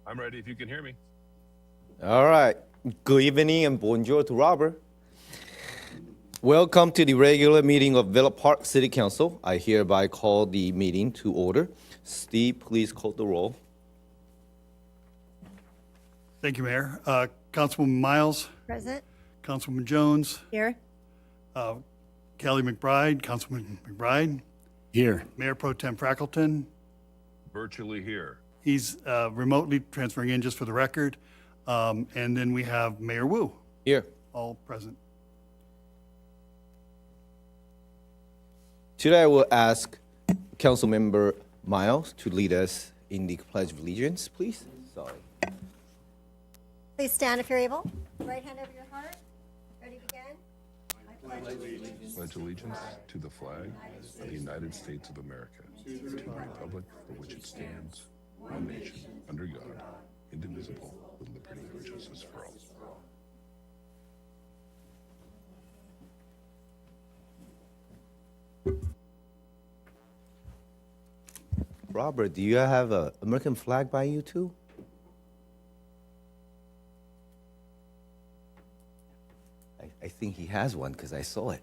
I'm ready if you can hear me. All right. Good evening and bonjour to Robert. Welcome to the regular meeting of Villa Park City Council. I hereby call the meeting to order. Steve, please call the roll. Thank you, Mayor. Councilwoman Miles, Present. Councilwoman Jones, Here. Kelly McBride, Councilman McBride, Here. Mayor Pro Tem Frackleton. Virtually here. He's remotely transferring in just for the record. And then we have Mayor Wu, Here. all present. Today I will ask Councilmember Miles to lead us in the Pledge of Allegiance, please. Sorry. Please stand if you're able. Right hand over your heart. Ready to begin? Pledge allegiance to the flag of the United States of America, to the republic for which it stands, one nation, under God, indivisible, with liberty and justice for all. Robert, do you have an American flag by you too? I think he has one because I saw it.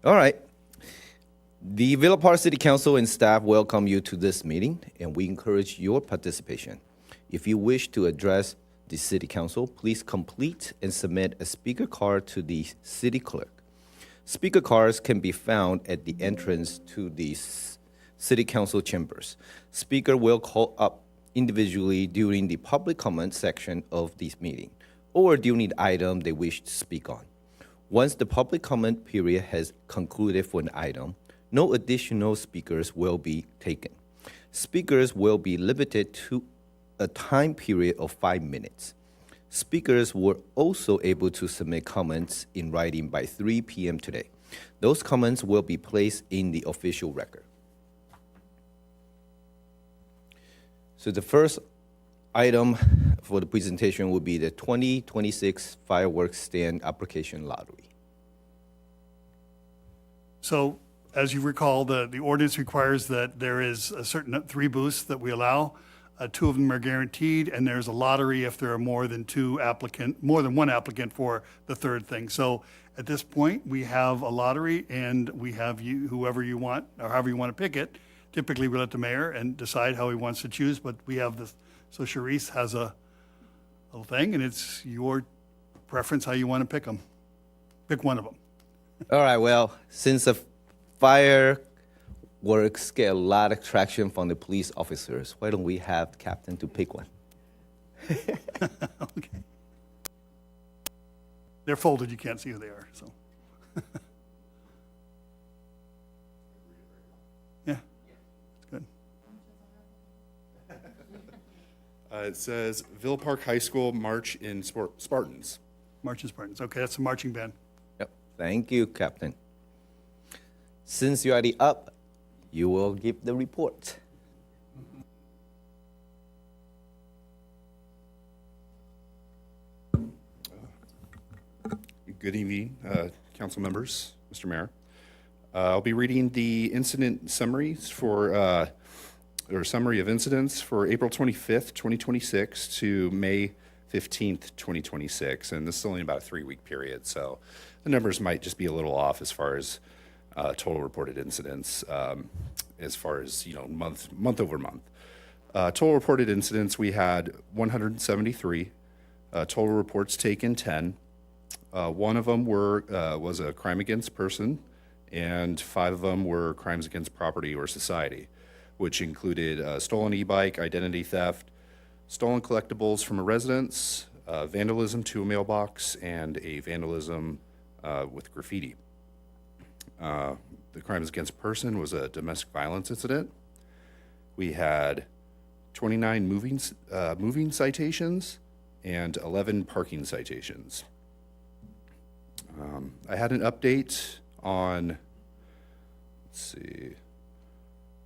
All right. The Villa Park City Council and staff welcome you to this meeting, and we encourage your participation. If you wish to address the City Council, please complete and submit a speaker card to the City Clerk. Speaker cards can be found at the entrance to the City Council chambers. Speaker will call up individually during the public comment section of this meeting or during the item they wish to speak on. Once the public comment period has concluded for an item, no additional speakers will be taken. Speakers will be limited to a time period of 5 minutes. Speakers were also able to submit comments in writing by 3 p.m. today. Those comments will be placed in the official record. So the first item for the presentation will be the 2026 fireworks stand application lottery. So as you recall, the ordinance requires that there is a certain 3 booths that we allow. 2 of them are guaranteed, and there's a lottery if there are more than one applicant for the third thing. So at this point, we have a lottery, and we have you, whoever you want, or however you want to pick it. Typically, we let the mayor and decide how he wants to choose, but we have this. So Charisse has a little thing, and it's your preference how you want to pick them. Pick one of them. All right, well, since the fireworks get a lot of traction from the police officers, why don't we have the captain to pick one? Okay. They're folded, you can't see who they are, so. Yeah, it's good. It says Villa Park High School March in Spartans. Marching Spartans, okay, that's the marching band. Yep. Thank you, Captain. Since you're already up, you will give the report. Good evening, council members, Mr. Mayor. I'll be reading the incident summaries or summary of incidents for April 25th, 2026 to May 15th, 2026. And this is only about a 3-week period, so the numbers might just be a little off as far as total reported incidents, as far as, month over month. Total reported incidents, we had 173. Total reports taken, 10. One of them was a crime against person, and 5 of them were crimes against property or society, which included stolen e-bike, identity theft, stolen collectibles from a residence, vandalism to a mailbox, and a vandalism with graffiti. The crimes against person was a domestic violence incident. We had 29 moving citations and 11 parking citations. I had an update on,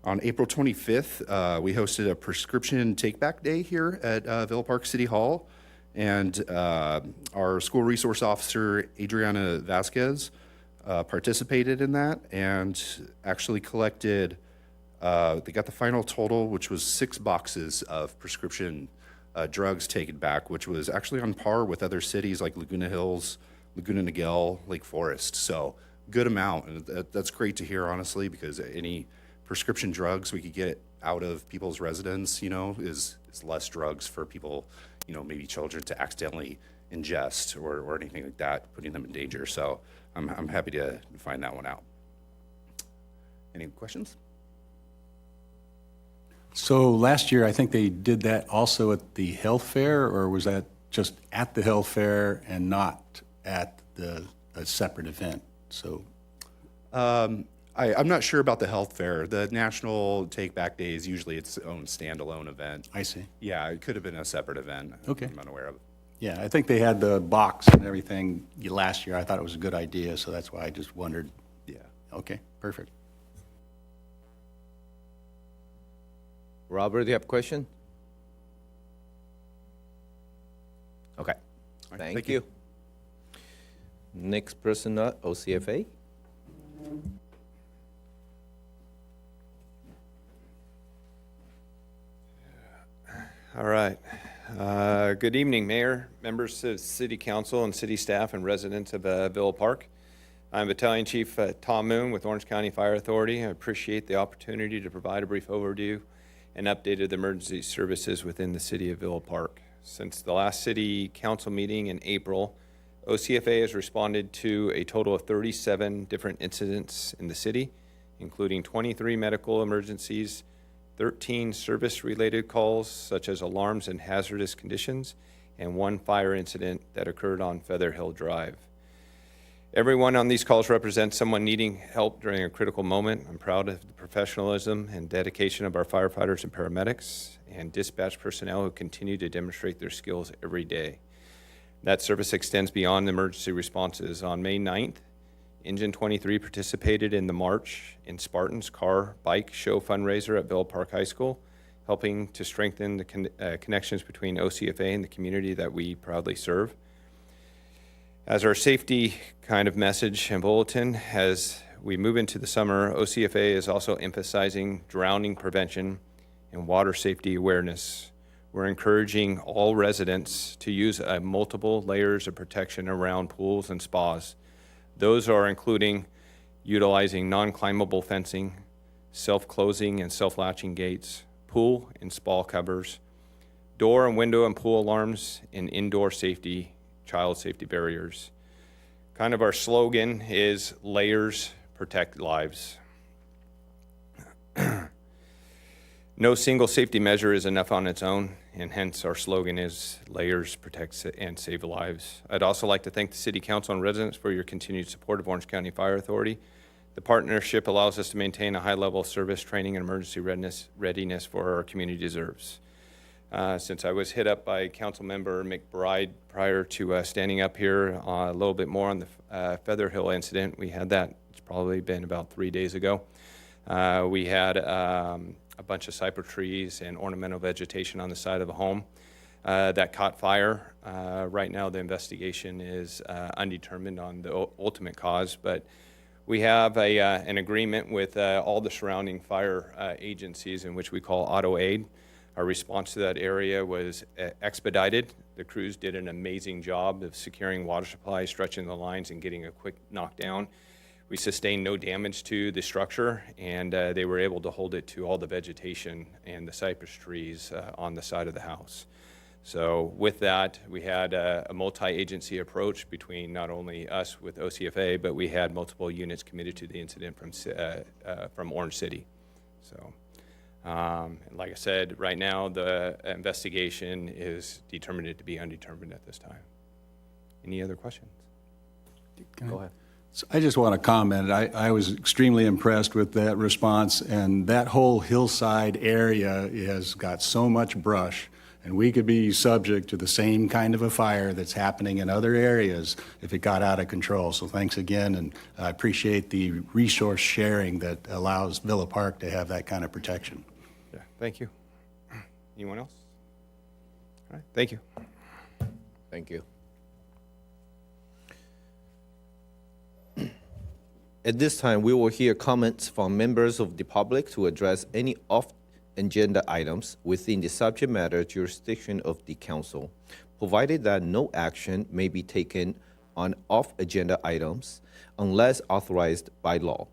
on April 25th, we hosted a prescription take-back day here at Villa Park City Hall, and our school resource officer, Adriana Vasquez, participated in that and actually collected They got the final total, which was 6 boxes of prescription drugs taken back, which was actually on par with other cities like Laguna Hills, Laguna Niguel, Lake Forest. So good amount, and that's great to hear, honestly, because any prescription drugs we could get out of people's residence, is less drugs for people, maybe children to accidentally ingest or anything like that, putting them in danger. So I'm happy to find that one out. Any questions? So last year, I think they did that also at the health fair, or was that just at the health fair and not at a separate event? So, I'm not sure about the health fair. The National Take Back Day is usually its own standalone event. I see. Yeah, it could have been a separate event. Okay. I'm unaware of. Yeah, I think they had the box and everything last year. I thought it was a good idea, so that's why I just wondered. Yeah. Okay, perfect. Robert, do you have a question? Okay. right, Thank thank you. you. Next person up, OCFA. All right. Good evening, Mayor, members of City Council, and city staff and residents of Villa Park. I'm Battalion Chief Tom Moon with Orange County Fire Authority. I appreciate the opportunity to provide a brief overview and update of the emergency services within the city of Villa Park. Since the last city council meeting in April, OCFA has responded to a total of 37 different incidents in the city, including 23 medical emergencies, 13 service-related calls, such as alarms and hazardous conditions, and 1 fire incident that occurred on Feather Hill Drive. Everyone on these calls represents someone needing help during a critical moment. I'm proud of the professionalism and dedication of our firefighters and paramedics and dispatch personnel who continue to demonstrate their skills every day. That service extends beyond emergency responses. On May 9th, Engine 23 participated in the March in Spartan's Car Bike Show fundraiser at Villa Park High School, helping to strengthen the connections between OCFA and the community that we proudly serve. As our safety kind of message and bulletin, as we move into the summer, OCFA is also emphasizing drowning prevention and water safety awareness. We're encouraging all residents to use multiple layers of protection around pools and spas. Those are including utilizing non-climbable fencing, self-closing and self-latching gates, pool and spa covers, door and window and pool alarms, and indoor safety, child safety barriers. Kind of our slogan is layers protect lives. No single safety measure is enough on its own, and hence our slogan is layers protect and save lives. I'd also like to thank the City Council and residents for your continued support of Orange County Fire Authority. The partnership allows us to maintain a high level of service, training, and emergency readiness for our community deserves. Since I was hit up by Councilmember McBride prior to standing up here a little bit more on the Feather Hill incident, we had that, it's probably been about 3 days ago. We had a bunch of cypress trees and ornamental vegetation on the side of a home that caught fire. Right now the investigation is undetermined on the ultimate cause, but we have an agreement with all the surrounding fire agencies, in which we call Auto Aid. Our response to that area was expedited. The crews did an amazing job of securing water supply, stretching the lines, and getting a quick knockdown. We sustained no damage to the structure, and they were able to hold it to all the vegetation and the cypress trees on the side of the house. So with that, we had a multi-agency approach between not only us with OCFA, but we had multiple units committed to the incident from Orange City. So. Like I said, right now the investigation is determined to be undetermined at this time. Any other questions? Go ahead. So I just want to comment. I was extremely impressed with that response, and that whole hillside area has got so much brush, and we could be subject to the same kind of a fire that's happening in other areas if it got out of control. So thanks again, and I appreciate the resource sharing that allows Villa Park to have that kind of protection. Yeah, thank you. Anyone else? All right, thank you. Thank you. At this time, we will hear comments from members of the public to address any off-agenda items within the subject matter jurisdiction of the council, provided that no action may be taken on off-agenda items unless authorized by law.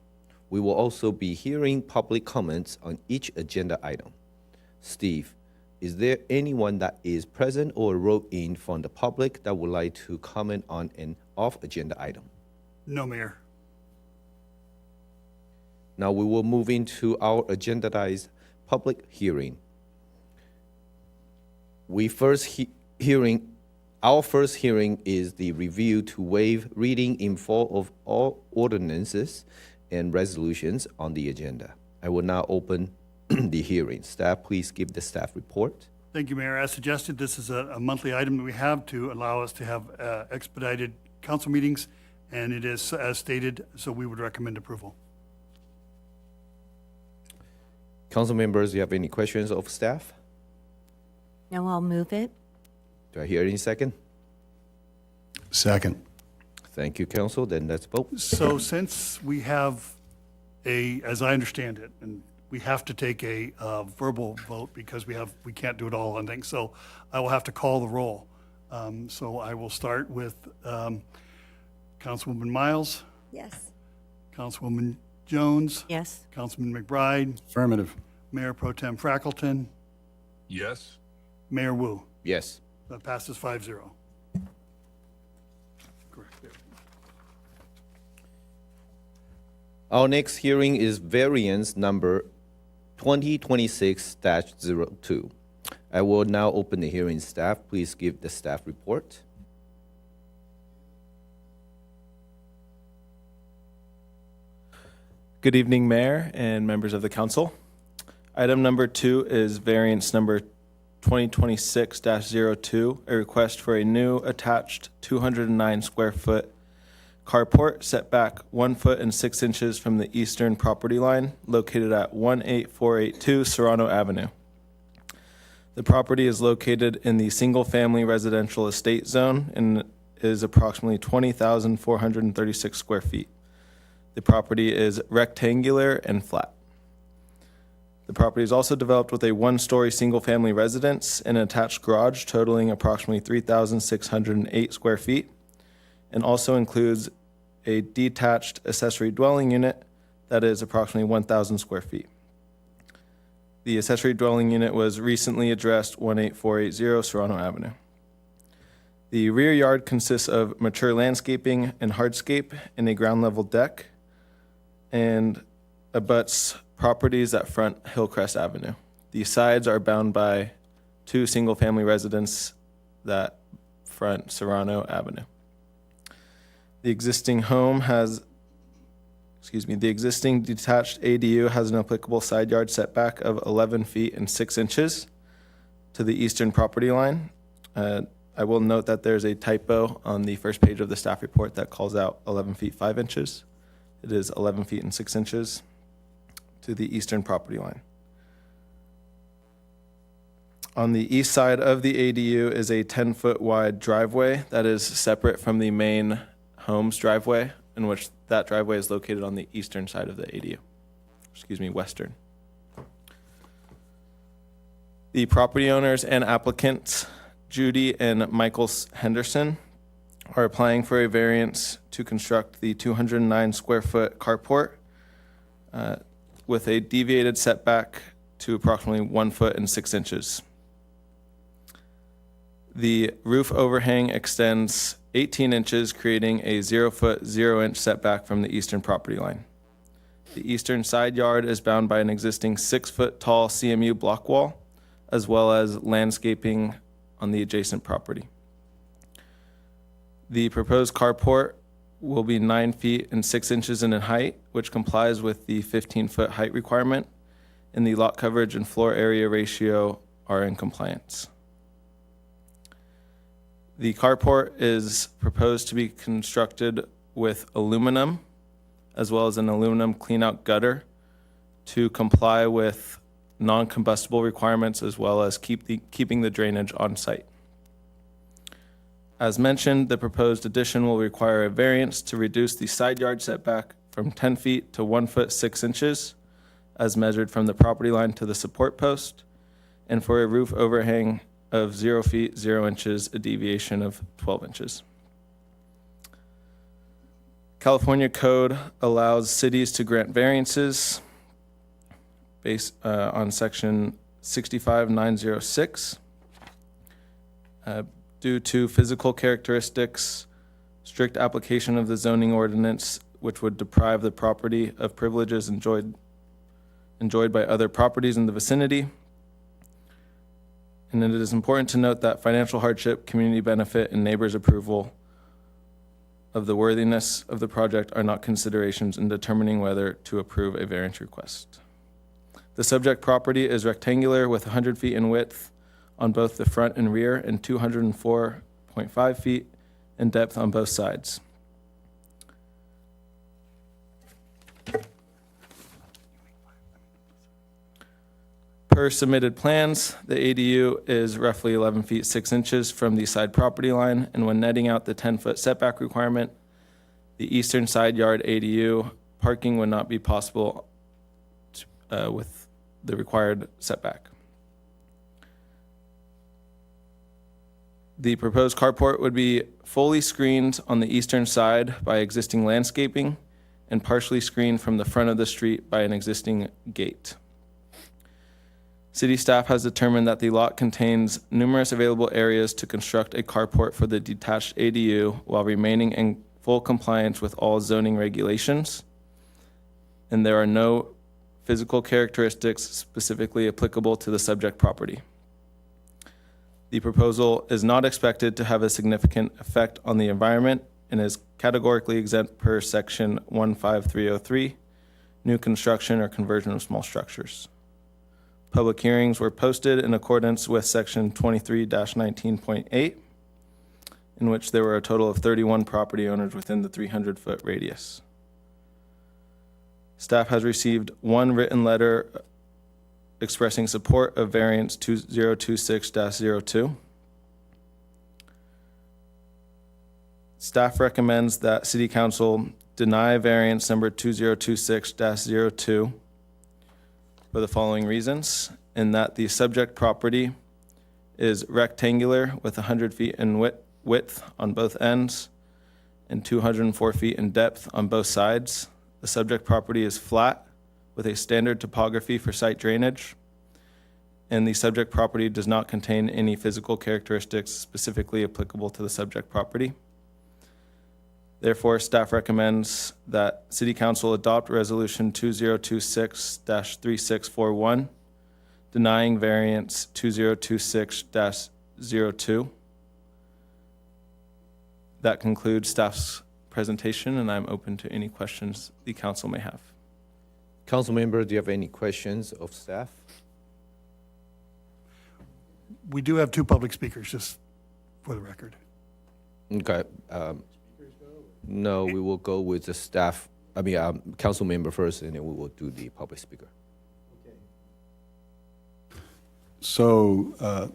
We will also be hearing public comments on each agenda item. Steve, is there anyone that is present or wrote in from the public that would like to comment on an off-agenda item? No, Mayor. Now we will move into our agendized public hearing. Our first hearing is the review to waive reading in full of all ordinances and resolutions on the agenda. I will now open the hearing. Staff, please give the staff report. Thank you, Mayor. As suggested, this is a monthly item that we have to allow us to have expedited council meetings, and it is as stated, so we would recommend approval. Council members, do you have any questions of staff? No, I'll move it. Do I hear any second? Second. Thank you, council. Then let's vote. So since we have as I understand it, and we have to take a verbal vote because we can't do it all on things, so I will have to call the roll. So I will start with Councilwoman Miles, Yes. Councilwoman Jones, Yes. Councilman McBride, Affirmative. Mayor Pro Tem Frackleton, Yes. Mayor Wu. Yes. That passes 5-0. Correct. There. Our next hearing is variance number 2026-02. I will now open the hearing. Staff, please give the staff report. Good evening, Mayor and members of the council. Item number 2 is variance number 2026-02, a request for a new attached 209 square foot carport setback 1 foot and 6 inches from the eastern property line located at 18482 Serrano Avenue. The property is located in the single-family residential estate zone and is approximately 20,436 square feet. The property is rectangular and flat. The property is also developed with a one-story single-family residence and an attached garage totaling approximately 3,608 square feet, and also includes a detached accessory dwelling unit that is approximately 1,000 square feet. The accessory dwelling unit was recently addressed 18480 Serrano Avenue. The rear yard consists of mature landscaping and hardscape and a ground-level deck, and abuts properties that front Hillcrest Avenue. The sides are bound by 2 single-family residences that front Serrano Avenue. The existing detached ADU has an applicable side yard setback of 11 feet and 6 inches to the eastern property line. I will note that there's a typo on the first page of the staff report that calls out 11 feet 5 inches. It is 11 feet and 6 inches to the eastern property line. On the east side of the ADU is a 10-foot wide driveway that is separate from the main home's driveway, in which that driveway is located on the eastern side of the ADU. Western. The property owners and applicants, Judy and Michael Henderson, are applying for a variance to construct the 209 square foot carport with a deviated setback to approximately 1 foot and 6 inches. The roof overhang extends 18 inches, creating a 0 foot, 0 inch setback from the eastern property line. The eastern side yard is bound by an existing 6 foot tall CMU block wall, as well as landscaping on the adjacent property. The proposed carport will be 9 feet and 6 inches in height, which complies with the 15-foot height requirement, and the lot coverage and floor area ratio are in compliance. The carport is proposed to be constructed with aluminum, as well as an aluminum cleanout gutter to comply with non-combustible requirements, as well as keeping the drainage on site. As mentioned, the proposed addition will require a variance to reduce the side yard setback from 10 feet to 1 foot 6 inches as measured from the property line to the support post, and for a roof overhang of 0 feet 0 inches, a deviation of 12 inches. California code allows cities to grant variances based on section 65906 due to physical characteristics, strict application of the zoning ordinance, which would deprive the property of privileges enjoyed by other properties in the vicinity. And it is important to note that financial hardship, community benefit, and neighbors' approval of the worthiness of the project are not considerations in determining whether to approve a variance request. The subject property is rectangular with 100 feet in width on both the front and rear and 204.5 feet in depth on both sides. Per submitted plans, the ADU is roughly 11 feet 6 inches from the side property line, and when netting out the 10-foot setback requirement, the eastern side yard ADU parking would not be possible with the required setback. The proposed carport would be fully screened on the eastern side by existing landscaping and partially screened from the front of the street by an existing gate. City staff has determined that the lot contains numerous available areas to construct a carport for the detached ADU while remaining in full compliance with all zoning regulations, and there are no physical characteristics specifically applicable to the subject property. The proposal is not expected to have a significant effect on the environment and is categorically exempt per section 15303, new construction or conversion of small structures. Public hearings were posted in accordance with section 23-19.8, in which there were a total of 31 property owners within the 300-foot radius. Staff has received one written letter expressing support of variance 2026-02. Staff recommends that City Council deny variance number 2026-02 for the following reasons: in that the subject property is rectangular with 100 feet in width on both ends and 204 feet in depth on both sides. The subject property is flat with a standard topography for site drainage, and the subject property does not contain any physical characteristics specifically applicable to the subject property. Therefore, staff recommends that City Council adopt Resolution 2026-3641, denying variance 2026-02. That concludes staff's presentation, and I'm open to any questions the council may have. Council member, do you have any questions of staff? We do have two public speakers, just for the record. Okay. No, we will go with the staff, council member first, and then we will do the public speaker. So,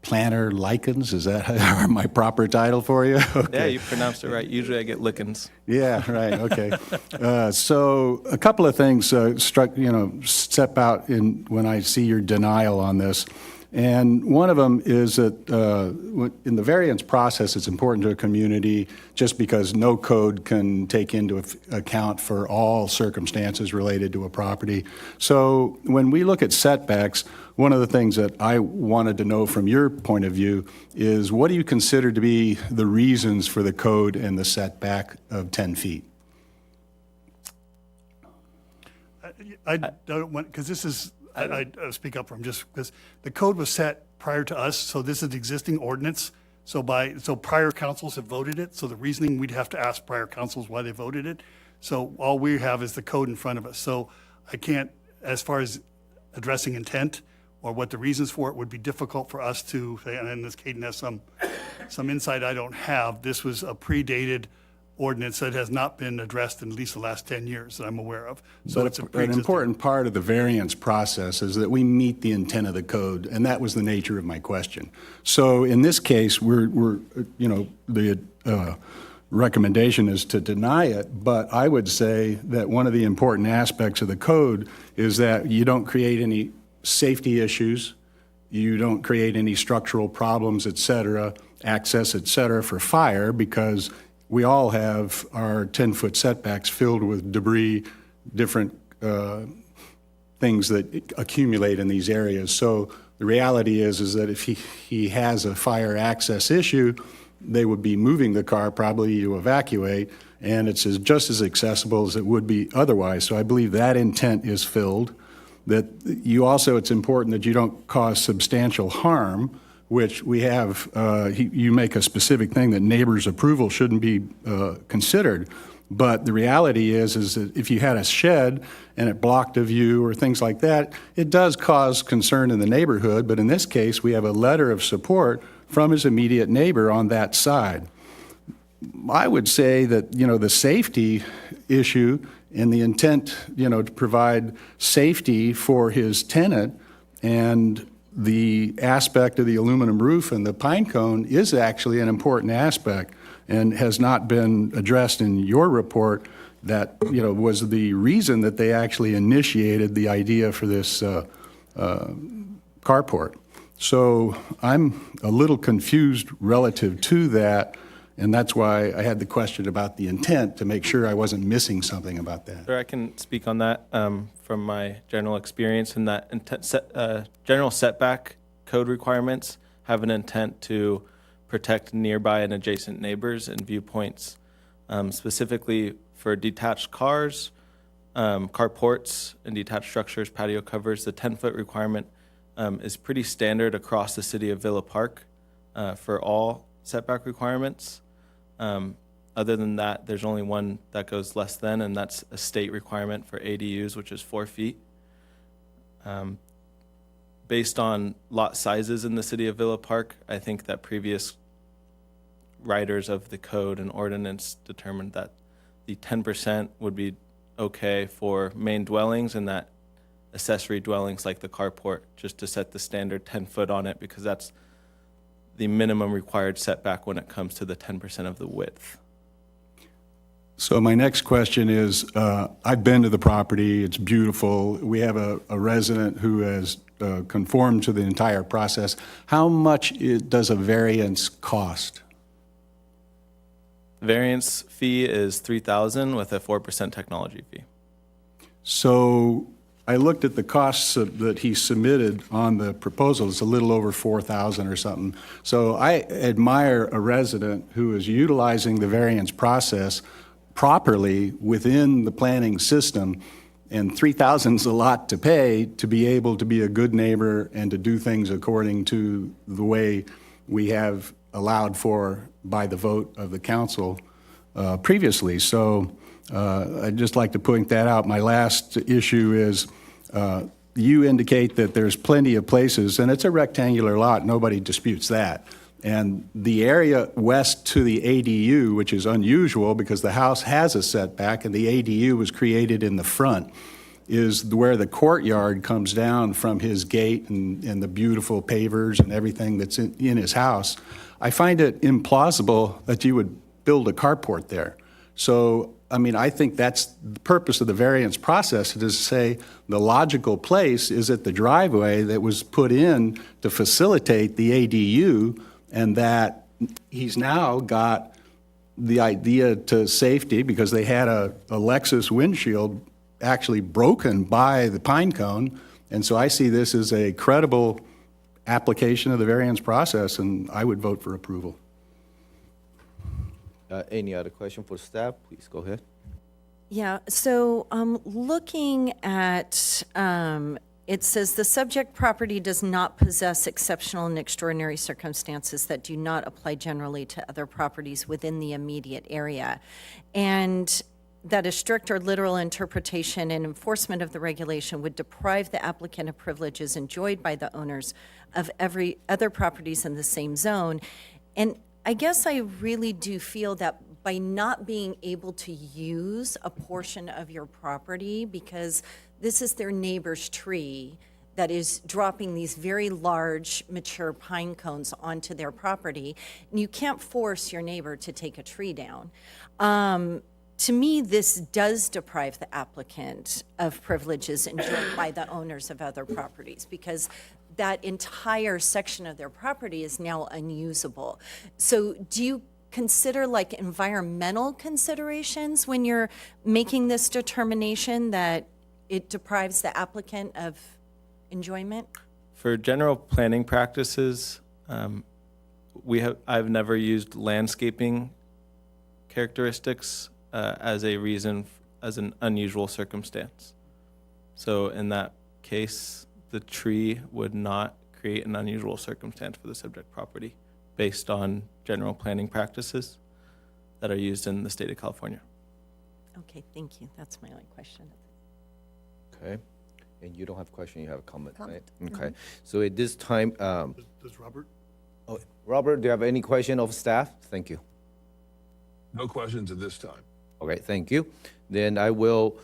Planner Likens, is that my proper title for you? Okay. Yeah, you pronounced it right. Usually I get Lickens. Yeah, right, okay. So a couple of things step out when I see your denial on this. And one of them is that in the variance process, it's important to a community just because no code can take into account for all circumstances related to a property. So when we look at setbacks, one of the things that I wanted to know from your point of view is what do you consider to be the reasons for the code and the setback of 10 feet? I don't want, because this is, I speak up from just because the code was set prior to us, so this is the existing ordinance. So prior councils have voted it, so the reasoning, we'd have to ask prior councils why they voted it. So all we have is the code in front of us. So I can't, as far as addressing intent or what the reasons for it would be difficult for us to say, and this Caden has some insight I don't have. This was a predated ordinance that has not been addressed in at least the last 10 years that I'm aware of. So But it's an important part of the variance process is that we meet the intent of the code, and that was the nature of my question. So in this case, the recommendation is to deny it, but I would say that one of the important aspects of the code is that you don't create any safety issues, you don't create any structural problems, et cetera, access, et cetera, for fire, because we all have our 10-foot setbacks filled with debris, different things that accumulate in these areas. So the reality is that if he has a fire access issue, they would be moving the car probably to evacuate, and it's just as accessible as it would be otherwise. So I believe that intent is filled. That you also, it's important that you don't cause substantial harm, which we have, you make a specific thing that neighbors' approval shouldn't be considered. But the reality is that if you had a shed and it blocked a view or things like that, it does cause concern in the neighborhood. But in this case, we have a letter of support from his immediate neighbor on that side. I would say that, the safety issue and the intent, to provide safety for his tenant and the aspect of the aluminum roof and the pine cone is actually an important aspect and has not been addressed in your report. That, was the reason that they actually initiated the idea for this carport. So I'm a little confused relative to that, and that's why I had the question about the intent, to make sure I wasn't missing something about that. Sure, I can speak on that from my general experience, and that general setback code requirements have an intent to protect nearby and adjacent neighbors and viewpoints, specifically for detached cars, carports, and detached structures, patio covers. The 10-foot requirement is pretty standard across the city of Villa Park for all setback requirements. Other than that, there's only one that goes less than, and that's a state requirement for ADUs, which is 4 feet. Based on lot sizes in the city of Villa Park, I think that previous writers of the code and ordinance determined that the 10% would be okay for main dwellings, and that accessory dwellings like the carport, just to set the standard 10 foot on it, because that's the minimum required setback when it comes to the 10% of the width. So my next question is, I've been to the property, it's beautiful. We have a resident who has conformed to the entire process. How much does a variance cost? The variance fee is $3,000 with a 4% technology fee. So I looked at the costs that he submitted on the proposal. It's a little over $4,000 or something. So I admire a resident who is utilizing the variance process properly within the planning system, and $3,000 is a lot to pay to be able to be a good neighbor and to do things according to the way we have allowed for by the vote of the council previously. So I'd just like to point that out. My last issue is you indicate that there's plenty of places, and it's a rectangular lot, nobody disputes that. And the area west to the ADU, which is unusual because the house has a setback and the ADU was created in the front, is where the courtyard comes down from his gate and the beautiful pavers and everything that's in his house. I find it implausible that you would build a carport there. So, I mean, I think that's the purpose of the variance process, is to say the logical place is at the driveway that was put in to facilitate the ADU, and that he's now got the idea to safety because they had a Lexus windshield actually broken by the pine cone. And so I see this as a credible application of the variance process, and I would vote for approval. Any other question for staff? Please go ahead. Yeah, so looking at, it says the subject property does not possess exceptional and extraordinary circumstances that do not apply generally to other properties within the immediate area. And that a strict or literal interpretation and enforcement of the regulation would deprive the applicant of privileges enjoyed by the owners of every other properties in the same zone. And I guess I really do feel that by not being able to use a portion of your property because this is their neighbor's tree, that is dropping these very large mature pine cones onto their property, and you can't force your neighbor to take a tree down. To me, this does deprive the applicant of privileges enjoyed by the owners of other properties, because that entire section of their property is now unusable. So do you consider like environmental considerations when you're making this determination that it deprives the applicant of enjoyment? For general planning practices, I've never used landscaping characteristics as a reason, as an unusual circumstance. So in that case, the tree would not create an unusual circumstance for the subject property based on general planning practices that are used in the state of California. Okay, thank you. That's my only question. Okay. And you don't have a question, you have a comment, right? Comment. Okay. So at this time, Does Robert? oh, Robert, do you have any question of staff? Thank you. No questions at this time. Okay, thank you. Then I will,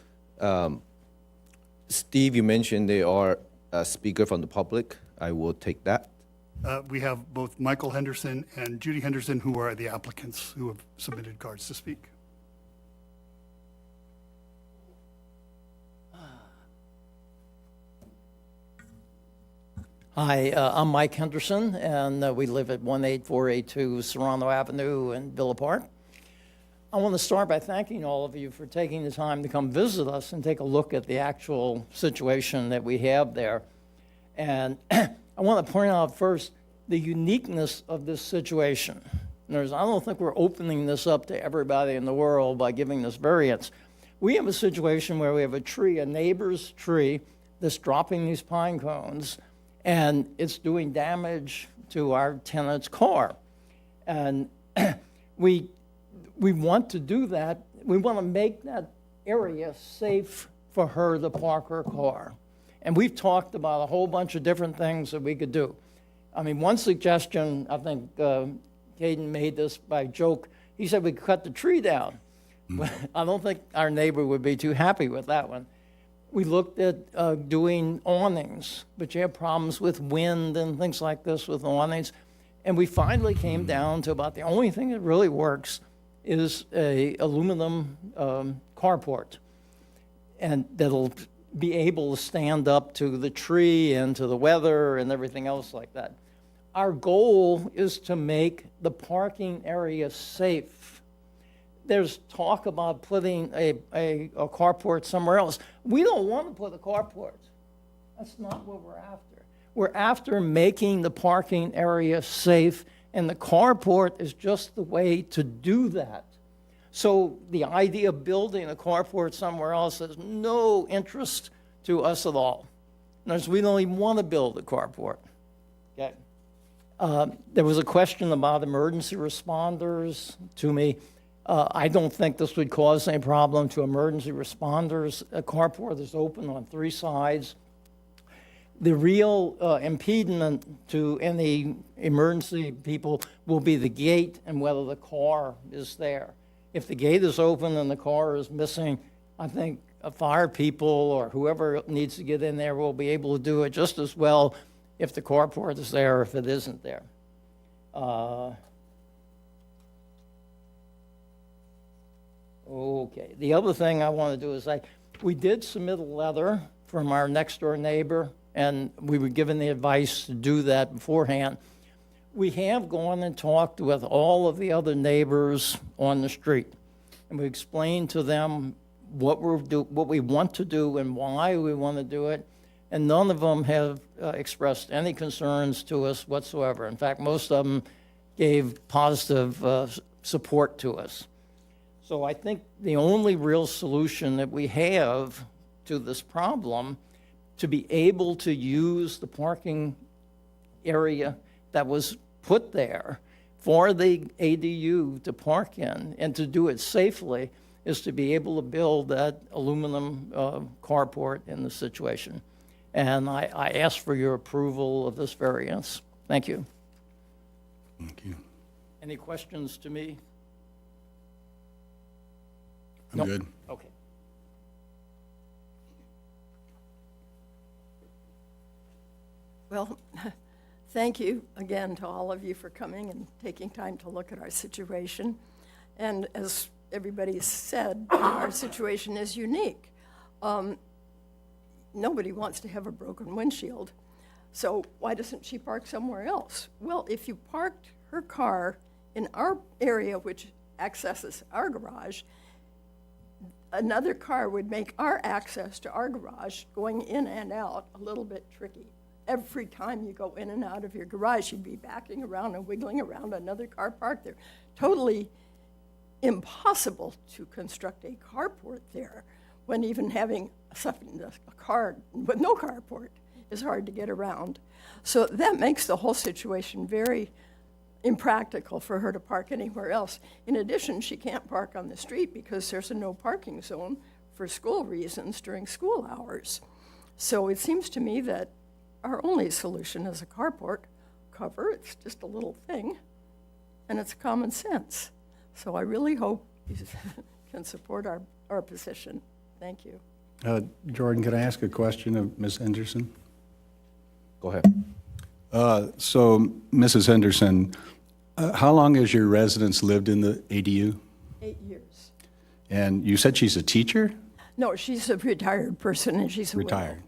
Steve, you mentioned they are a speaker from the public. I will take that. We have both Michael Henderson and Judy Henderson, who are the applicants who have submitted cards to speak. Hi, I'm Mike Henderson, and we live at 18482 Serrano Avenue in Villa Park. I want to start by thanking all of you for taking the time to come visit us and take a look at the actual situation that we have there. And I want to point out first the uniqueness of this situation. I don't think we're opening this up to everybody in the world by giving this variance. We have a situation where we have a tree, a neighbor's tree, that's dropping these pine cones, and it's doing damage to our tenant's car. And we want to do that. We want to make that area safe for her to park her car. And we've talked about a whole bunch of different things that we could do. I mean, one suggestion, I think Caden made this by joke. He said we could cut the tree down. Well, I don't think our neighbor would be too happy with that one. We looked at doing awnings, but you have problems with wind and things like this with awnings. And we finally came down to about the only thing that really works is a aluminum carport, and that'll be able to stand up to the tree and to the weather and everything else like that. Our goal is to make the parking area safe. There's talk about putting a carport somewhere else. We don't want to put a carport. That's not what we're after. We're after making the parking area safe, and the carport is just the way to do that. So the idea of building a carport somewhere else has no interest to us at all. In other words, we don't even want to build a carport. Okay. There was a question about emergency responders to me. I don't think this would cause any problem to emergency responders. A carport is open on 3 sides. The real impediment to any emergency people will be the gate and whether the car is there. If the gate is open and the car is missing, I think fire people or whoever needs to get in there will be able to do it just as well if the carport is there or if it isn't there. Okay, the other thing I want to do is we did submit a letter from our next door neighbor, and we were given the advice to do that beforehand. We have gone and talked with all of the other neighbors on the street, and we explained to them what we want to do and why we want to do it, and none of them have expressed any concerns to us whatsoever. In fact, most of them gave positive support to us. So I think the only real solution that we have to this problem, to be able to use the parking area that was put there for the ADU to park in and to do it safely, is to be able to build that aluminum carport in the situation. And I ask for your approval of this variance. Thank you. Thank you. Any questions to me? I'm Nope. good. Okay. Well, thank you again to all of you for coming and taking time to look at our situation. And as everybody said, our situation is unique. Nobody wants to have a broken windshield. So why doesn't she park somewhere else? Well, if you parked her car in our area, which accesses our garage, another car would make our access to our garage going in and out a little bit tricky. Every time you go in and out of your garage, you'd be backing around and wiggling around another car parked there. Totally impossible to construct a carport there when even having a car with no carport is hard to get around. So that makes the whole situation very impractical for her to park anywhere else. In addition, she can't park on the street because there's a no parking zone for school reasons during school hours. So it seems to me that our only solution is a carport cover. It's just a little thing, and it's common sense. So I really hope you can support our position. Thank you. Jordan, could I ask a question of Ms. Henderson? Go ahead. So, Mrs. Henderson, how long has your residence lived in the ADU? 8 years. And you said she's a teacher? No, she's a retired person, and she's a widow. Retired.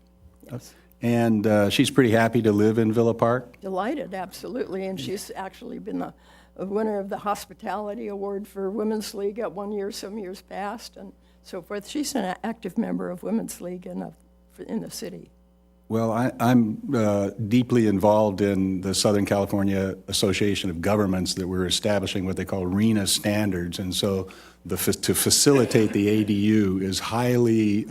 Yes. And she's pretty happy to live in Villa Park? Delighted, absolutely, and she's actually been a winner of the Hospitality Award for Women's League at one year, some years past, and so forth. She's an active member of Women's League in the city. Well, I'm deeply involved in the Southern California Association of Governments that we're establishing what they call RENA standards. And so to facilitate the ADU is highly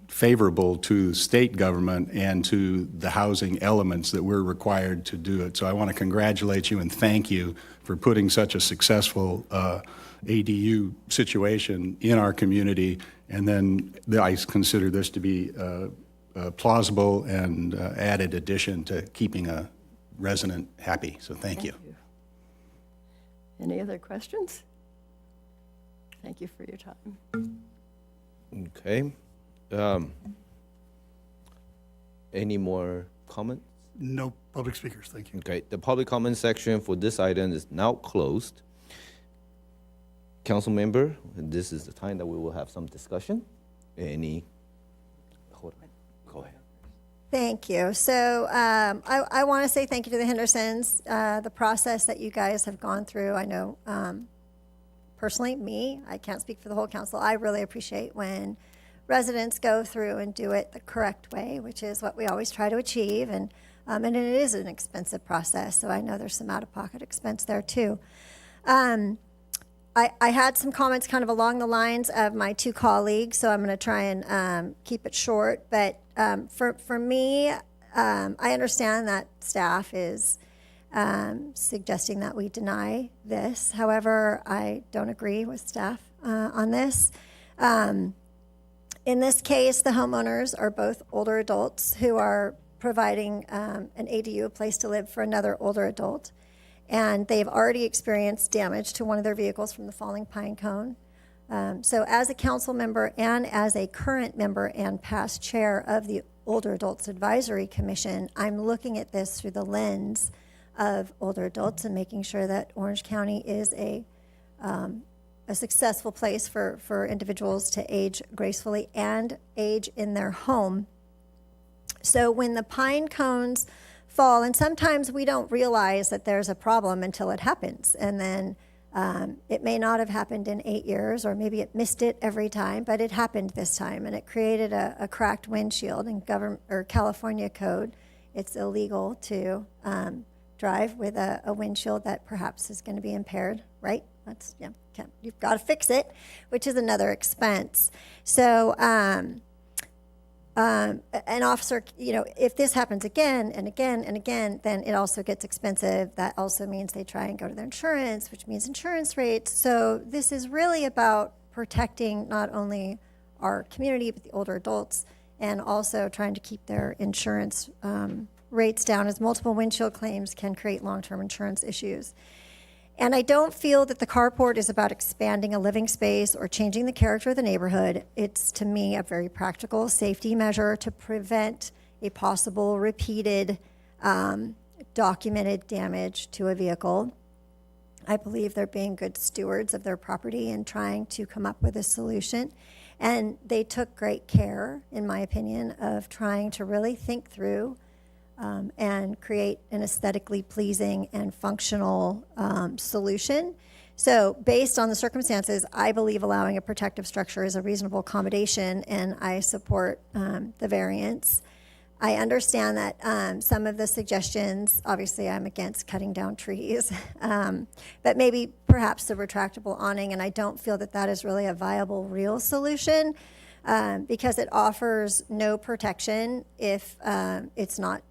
favorable to state government and to the housing elements that we're required to do it. So I want to congratulate you and thank you for putting such a successful ADU situation in our community. And then I consider this to be a plausible and added addition to keeping a resident happy. So thank you. Any other questions? Thank you for your time. Okay. Any more comments? No public speakers, thank you. Okay, the public comment section for this item is now closed. Council member, this is the time that we will have some discussion. Hold on, go ahead. Thank you. So I want to say thank you to the Hendersons. The process that you guys have gone through, I know personally, I can't speak for the whole council. I really appreciate when residents go through and do it the correct way, which is what we always try to achieve. And it is an expensive process, so I know there's some out-of-pocket expense there too. I had some comments kind of along the lines of my two colleagues, so I'm going to try and keep it short. But for me, I understand that staff is suggesting that we deny this. However, I don't agree with staff on this. In this case, the homeowners are both older adults who are providing an ADU, a place to live for another older adult. And they've already experienced damage to one of their vehicles from the falling pine cone. So as a council member and as a current member and past chair of the Older Adults Advisory Commission, I'm looking at this through the lens of older adults and making sure that Orange County is a successful place for individuals to age gracefully and age in their home. So when the pine cones fall, and sometimes we don't realize that there's a problem until it happens, and then it may not have happened in 8 years, or maybe it missed it every time, but it happened this time, and it created a cracked windshield. In California code, it's illegal to drive with a windshield that perhaps is going to be impaired, right? That's, yeah, you've got to fix it, which is another expense. So an officer, if this happens again and again and again, then it also gets expensive. That also means they try and go to their insurance, which means insurance rates. So this is really about protecting not only our community, but the older adults, and also trying to keep their insurance rates down, as multiple windshield claims can create long-term insurance issues. And I don't feel that the carport is about expanding a living space or changing the character of the neighborhood. It's, to me, a very practical safety measure to prevent a possible repeated documented damage to a vehicle. I believe they're being good stewards of their property and trying to come up with a solution. And they took great care, in my opinion, of trying to really think through and create an aesthetically pleasing and functional solution. So based on the circumstances, I believe allowing a protective structure is a reasonable accommodation, and I support the variance. I understand that some of the suggestions, obviously I'm against cutting down trees, but maybe perhaps the retractable awning, and I don't feel that that is really a viable, real solution because it offers no protection if it's not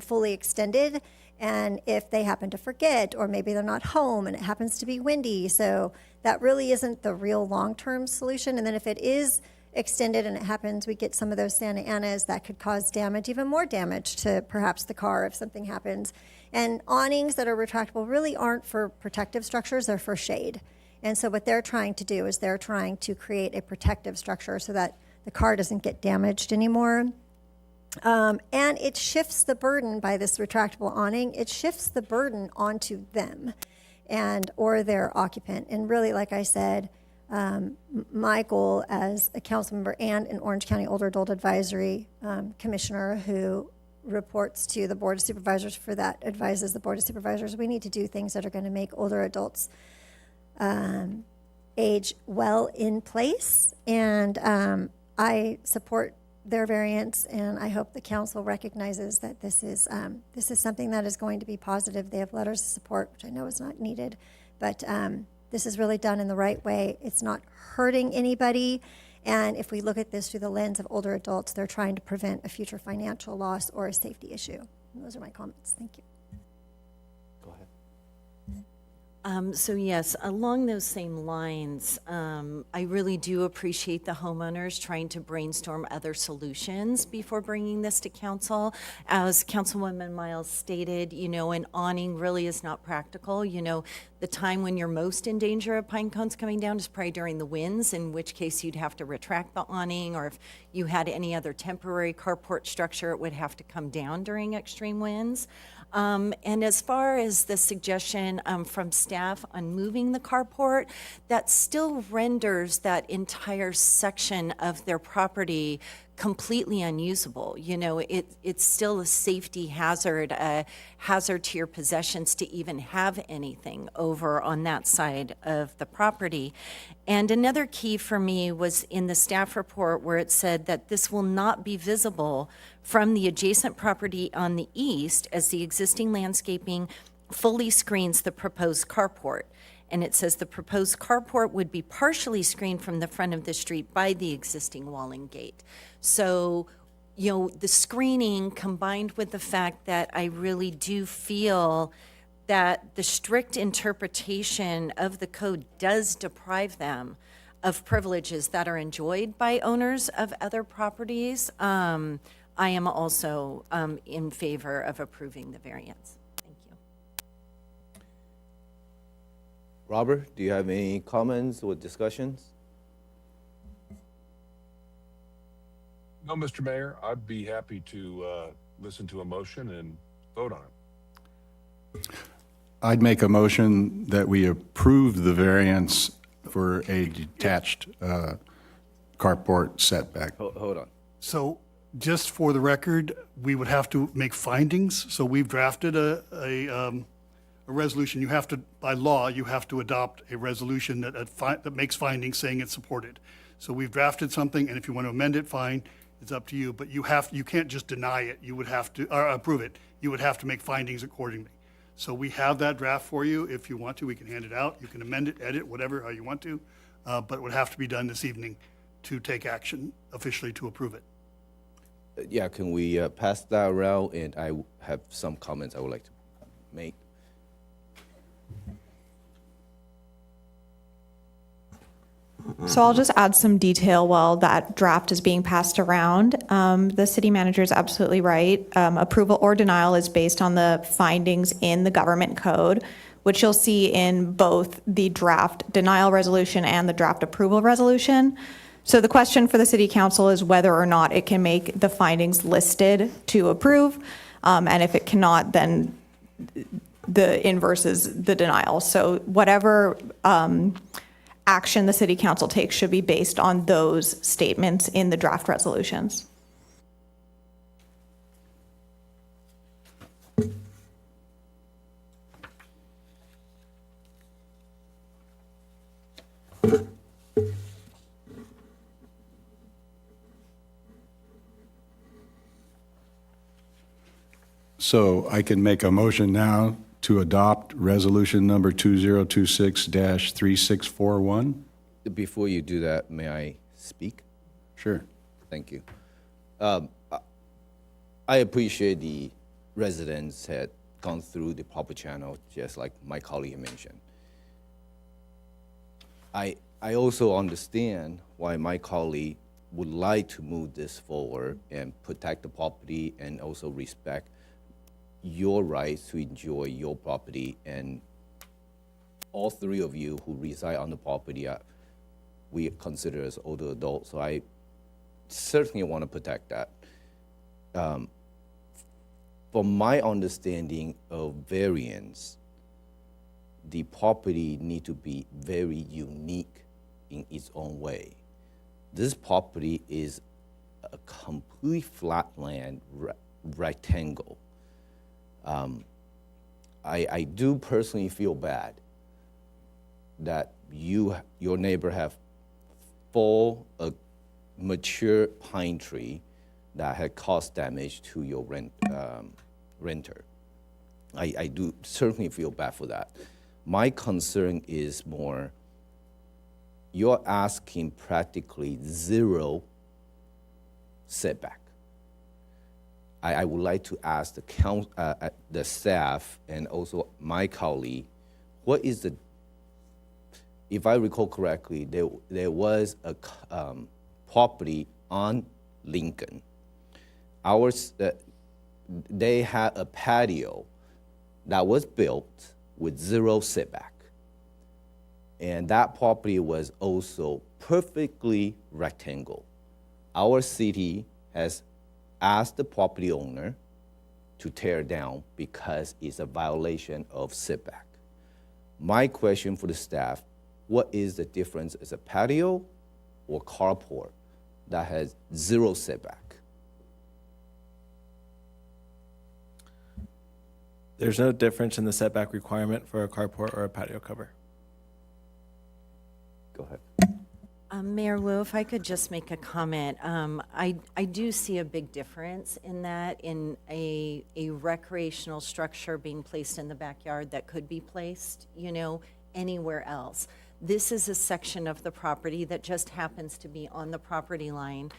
fully extended, and if they happen to forget, or maybe they're not home and it happens to be windy. So that really isn't the real long-term solution. And then if it is extended and it happens, we get some of those Santa Anas that could cause damage, even more damage to perhaps the car if something happens. And awnings that are retractable really aren't for protective structures, they're for shade. And so what they're trying to do is they're trying to create a protective structure so that the car doesn't get damaged anymore. And it shifts the burden by this retractable awning. It shifts the burden onto them and or their occupant. And really, like I said, my goal as a council member and an Orange County Older Adult Advisory Commissioner who reports to the Board of Supervisors for that, advises the Board of Supervisors, we need to do things that are going to make older adults age well in place. And I support their variance, and I hope the council recognizes that this is something that is going to be positive. They have letters of support, which I know is not needed, but this is really done in the right way. It's not hurting anybody, and if we look at this through the lens of older adults, they're trying to prevent a future financial loss or a safety issue. And those are my comments. Thank you. Go ahead. So yes, along those same lines, I really do appreciate the homeowners trying to brainstorm other solutions before bringing this to council. As Councilwoman Miles stated, you know, an awning really is not practical. You know, the time when you're most in danger of pine cones coming down is probably during the winds, in which case you'd have to retract the awning, or if you had any other temporary carport structure, it would have to come down during extreme winds. And as far as the suggestion from staff on moving the carport, that still renders that entire section of their property completely unusable. You know, it's still a safety hazard, a hazard to your possessions to even have anything over on that side of the property. And another key for me was in the staff report where it said that this will not be visible from the adjacent property on the east as the existing landscaping fully screens the proposed carport. And it says the proposed carport would be partially screened from the front of the street by the existing walling gate. So, you know, the screening combined with the fact that I really do feel that the strict interpretation of the code does deprive them of privileges that are enjoyed by owners of other properties, I am also in favor of approving the variance. Thank you. Robert, do you have any comments or discussions? No, Mr. Mayor, I'd be happy to listen to a motion and vote on it. I'd make a motion that we approve the variance for a detached carport setback. Hold on. So just for the record, we would have to make findings. So we've drafted a resolution. You have to, by law, you have to adopt a resolution that makes findings saying it's supported. So we've drafted something, and if you want to amend it, fine, it's up to you. But you can't just deny it. You would have to, or approve it. You would have to make findings accordingly. So we have that draft for you. If you want to, we can hand it out. You can amend it, edit, whatever, how you want to. But it would have to be done this evening to take action officially to approve it. Yeah, can we pass that around? And I have some comments I would like to make. So I'll just add some detail while that draft is being passed around. The city manager is absolutely right. Approval or denial is based on the findings in the government code, which you'll see in both the draft denial resolution and the draft approval resolution. So the question for the city council is whether or not it can make the findings listed to approve. And if it cannot, then the inverse is the denial. So whatever action the city council takes should be based on those statements in the draft resolutions. So I can make a motion now to adopt resolution number 2026-3641? Before you do that, may I speak? Sure. Thank you. I appreciate the residents had gone through the proper channel, just like my colleague mentioned. I also understand why my colleague would like to move this forward and protect the property and also respect your rights to enjoy your property. And all three of you who reside on the property, we consider as older adults, so I certainly want to protect that. From my understanding of variance, the property need to be very unique in its own way. This property is a complete flatland rectangle. I do personally feel bad that your neighbor have full mature pine tree that had caused damage to your renter. I do certainly feel bad for that. My concern is more, you're asking practically zero setback. I would like to ask the staff and also my colleague, what is the, if I recall correctly, there was a property on Lincoln. They had a patio that was built with zero setback. And that property was also perfectly rectangle. Our city has asked the property owner to tear down because it's a violation of setback. My question for the staff, what is the difference? Is a patio or carport that has zero setback? There's no difference in the setback requirement for a carport or a patio cover. Go ahead. Mayor Wu, if I could just make a comment. I do see a big difference in that, in a recreational structure being placed in the backyard that could be placed, anywhere else. This is a section of the property that just happens to be on the property line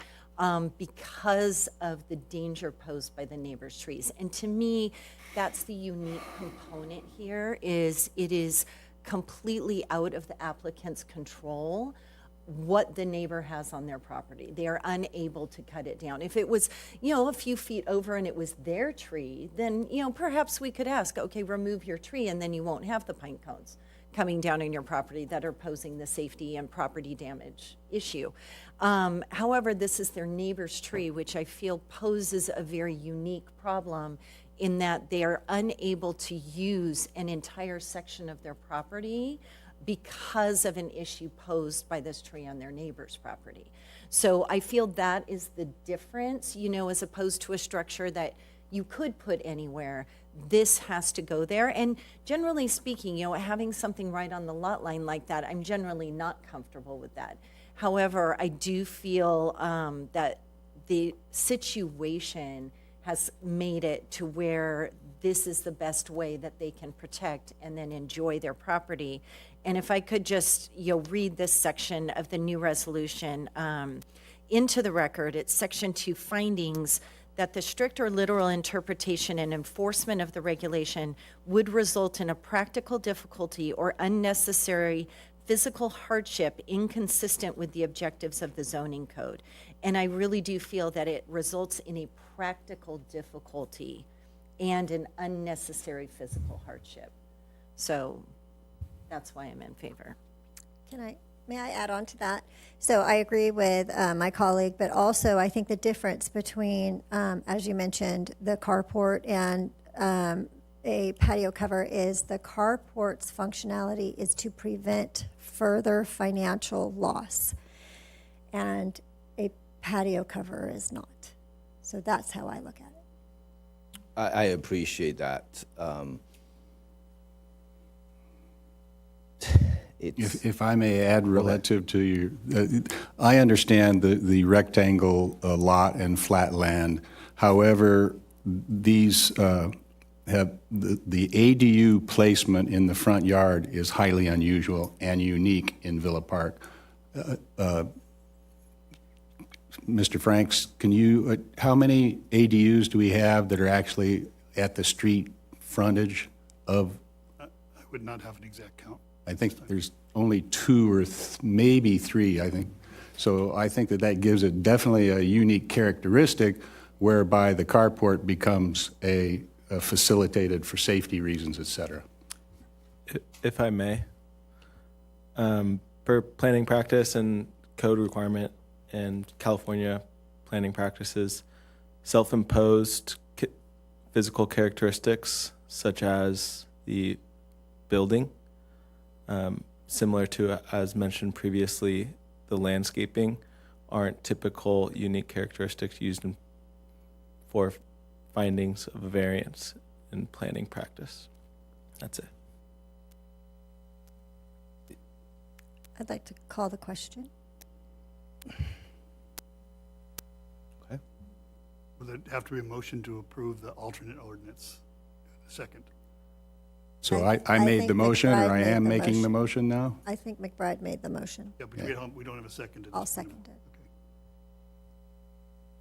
because of the danger posed by the neighbor's trees. And to me, that's the unique component here, is it is completely out of the applicant's control what the neighbor has on their property. They are unable to cut it down. If it was, a few feet over and it was their tree, then, perhaps we could ask, okay, remove your tree and then you won't have the pine cones coming down on your property that are posing the safety and property damage issue. However, this is their neighbor's tree, which I feel poses a very unique problem in that they are unable to use an entire section of their property because of an issue posed by this tree on their neighbor's property. So I feel that is the difference, as opposed to a structure that you could put anywhere. This has to go there. And generally speaking, having something right on the lot line like that, I'm generally not comfortable with that. However, I do feel that the situation has made it to where this is the best way that they can protect and then enjoy their property. And if I could just read this section of the new resolution into the record, it's section 2 findings that the strict or literal interpretation and enforcement of the regulation would result in a practical difficulty or unnecessary physical hardship inconsistent with the objectives of the zoning code. And I really do feel that it results in a practical difficulty and an unnecessary physical hardship. So that's why I'm in favor. Can I May I add on to that? So I agree with my colleague, but also I think the difference between, as you mentioned, the carport and a patio cover is the carport's functionality is to prevent further financial loss, and a patio cover is not. So that's how I look at it. I appreciate that. If I may add relative to your, I understand the rectangle lot and flat land. However, these have, the ADU placement in the front yard is highly unusual and unique in Villa Park. Mr. Franks, can you, how many ADUs do we have that are actually at the street frontage of? I would not have an exact count. I think there's only two or maybe three, I think. So I think that gives it definitely a unique characteristic whereby the carport becomes a facilitated for safety reasons, et cetera. If I may, per planning practice and code requirement and California planning practices, self-imposed physical characteristics such as the building, similar to, as mentioned previously, the landscaping, aren't typical unique characteristics used for findings of a variance in planning practice. That's it. I'd like to call the question. Okay. Will there have to be a motion to approve the alternate ordinance? Second. So I I made think the motion, or McBride I made am the making the motion. motion now? I think McBride made the motion Yeah, but we don't have a second to this. I'll second it. Okay.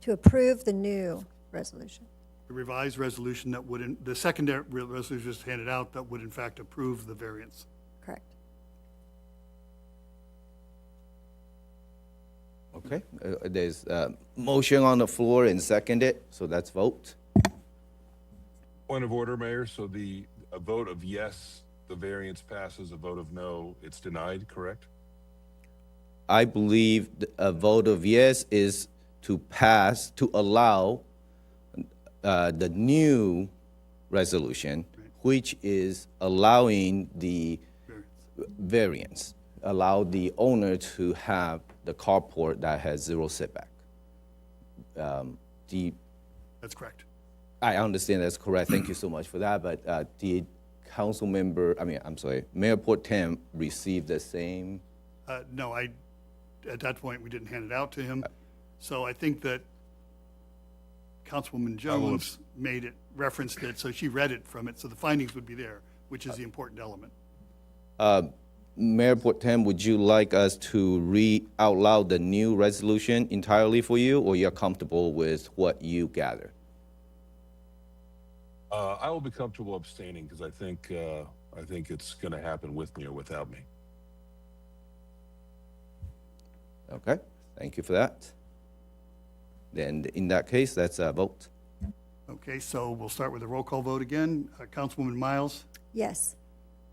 to approve the new resolution. The revised resolution that would, the secondary resolution just handed out that would in fact approve the variance. Correct. Okay, there's a motion on the floor and seconded, so let's vote. Point of order, Mayor. So a vote of yes, the variance passes. A vote of no, it's denied, correct? I believe a vote of yes is to pass, to allow the new resolution, which is allowing the variance, allow the owner to have the carport that has zero setback. That's correct. I understand that's correct. Thank you so much for that. But did council member, Mayor Portem receive the same? No, at that point, we didn't hand it out to him. So I think that Councilwoman Jones referenced it, so she read it from it, so the findings would be there, which is the important element. Mayor Portem, would you like us to read out loud the new resolution entirely for you, or you're comfortable with what you gathered? I will be comfortable abstaining because I think it's going to happen with me or without me. Okay, thank you for that. Then in that case, let's vote. Okay, so we'll start with a roll call vote again. Councilwoman Miles, Yes.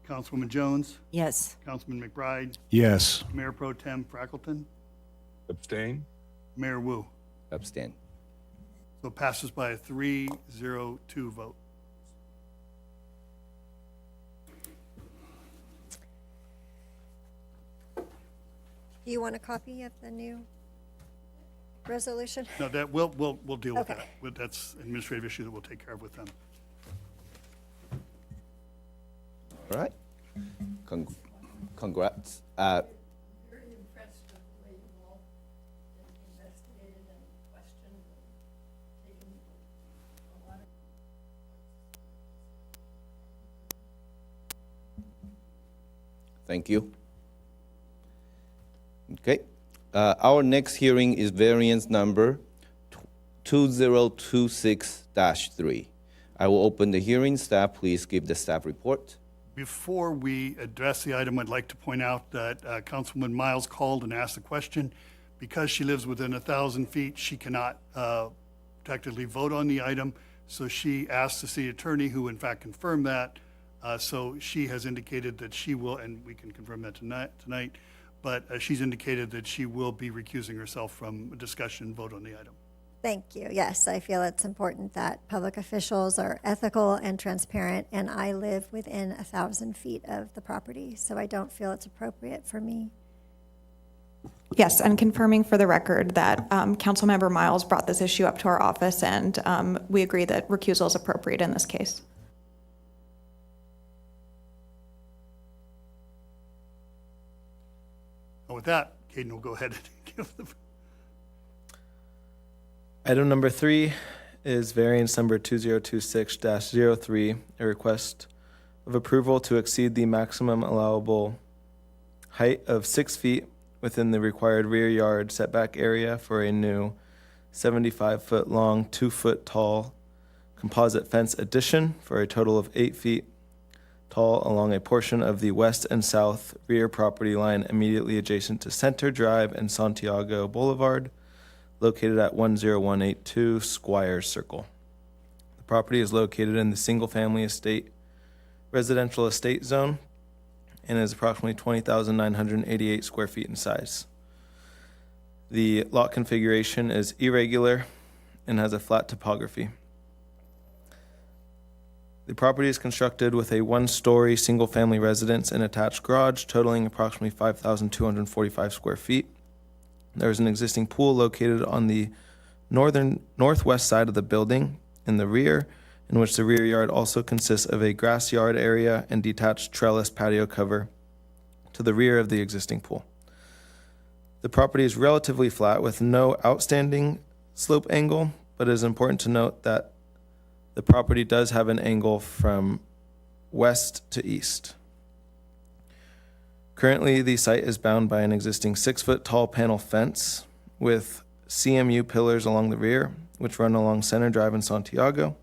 Councilwoman Jones, Yes. Councilman McBride, Yes. Mayor Pro Tem Frackleton, Abstain? Mayor Wu. Abstain. So it passes by a 3-0-2 vote. Do you want a copy of the new resolution? No, that, we'll deal with Okay. that. That's an administrative issue that we'll take care of with them. All right. Congrats. Very impressed with the way you all investigated and questioned and taken a lot of. Thank you. Okay. Our next hearing is variance number 2026-3. I will open the hearing. Staff, please give the staff report. Before we address the item, I'd like to point out that Councilwoman Miles called and asked a question. Because she lives within 1,000 feet, she cannot technically vote on the item. So she asked the city attorney, who in fact confirmed that. So she has indicated that she will, and we can confirm that tonight, but she's indicated that she will be recusing herself from a discussion and vote on the item. Thank you. Yes, I feel it's important that public officials are ethical and transparent, and I live within 1,000 feet of the property, so I don't feel it's appropriate for me. Yes, and confirming for the record that Councilmember Miles brought this issue up to our office, and we agree that recusal is appropriate in this case. And with that, Caden will go ahead and give the. Item number 3 is variance number 2026-03, a request of approval to exceed the maximum allowable height of 6 feet within the required rear yard setback area for a new 75-foot long, 2-foot tall composite fence addition for a total of 8 feet tall along a portion of the west and south rear property line immediately adjacent to Center Drive and Santiago Boulevard, located at 10182 Squires Circle. The property is located in the single-family estate, residential estate zone, and is approximately 20,988 square feet in size. The lot configuration is irregular and has a flat topography. The property is constructed with a one-story single-family residence and attached garage totaling approximately 5,245 square feet. There is an existing pool located on the northwest side of the building in the rear, in which the rear yard also consists of a grass yard area and detached trellis patio cover to the rear of the existing pool. The property is relatively flat with no outstanding slope angle, but it is important to note that the property does have an angle from west to east. Currently, the site is bound by an existing 6-foot tall panel fence with CMU pillars along the rear, which run along Center Drive in Santiago.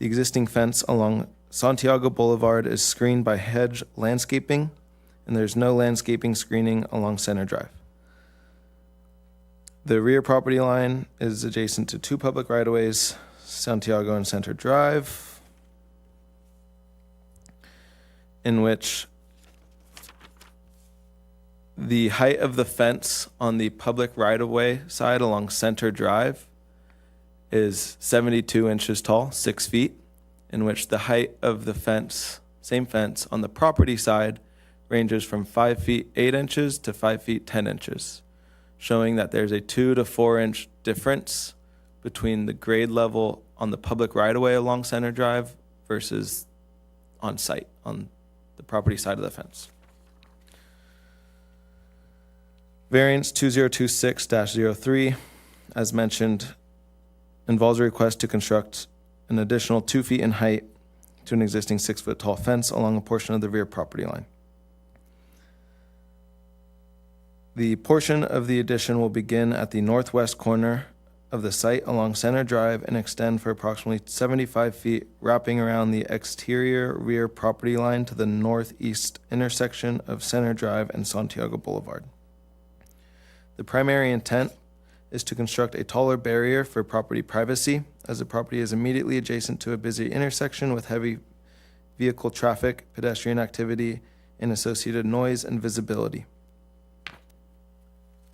The existing fence along Santiago Boulevard is screened by hedge landscaping, and there's no landscaping screening along Center Drive. The rear property line is adjacent to 2 public right-of-ways, Santiago and Center Drive, in which the height of the fence on the public right-of-way side along Center Drive is 72 inches tall, 6 feet, in which the height of the fence, same fence, on the property side ranges from 5 feet 8 inches to 5 feet 10 inches, showing that there's a 2 to 4 inch difference between the grade level on the public right-of-way along Center Drive versus on site, on the property side of the fence. Variance 2026-03, as mentioned, involves a request to construct an additional 2 feet in height to an existing 6-foot tall fence along a portion of the rear property line. The portion of the addition will begin at the northwest corner of the site along Center Drive and extend for approximately 75 feet, wrapping around the exterior rear property line to the northeast intersection of Center Drive and Santiago Boulevard. The primary intent is to construct a taller barrier for property privacy, as the property is immediately adjacent to a busy intersection with heavy vehicle traffic, pedestrian activity, and associated noise and visibility.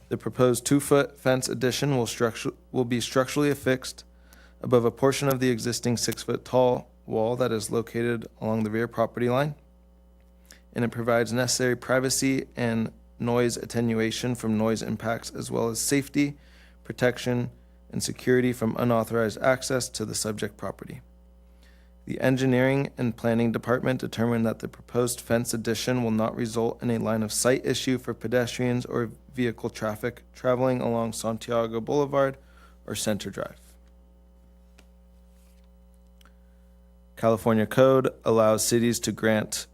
The proposed 2-foot fence addition will be structurally affixed above a portion of the existing 6-foot tall wall that is located along the rear property line, and it provides necessary privacy and noise attenuation from noise impacts, as well as safety, protection, and security from unauthorized access to the subject property. The engineering and planning department determined that the proposed fence addition will not result in a line of sight issue for pedestrians or vehicle traffic traveling along Santiago Boulevard or Center Drive. California Code allows cities to grant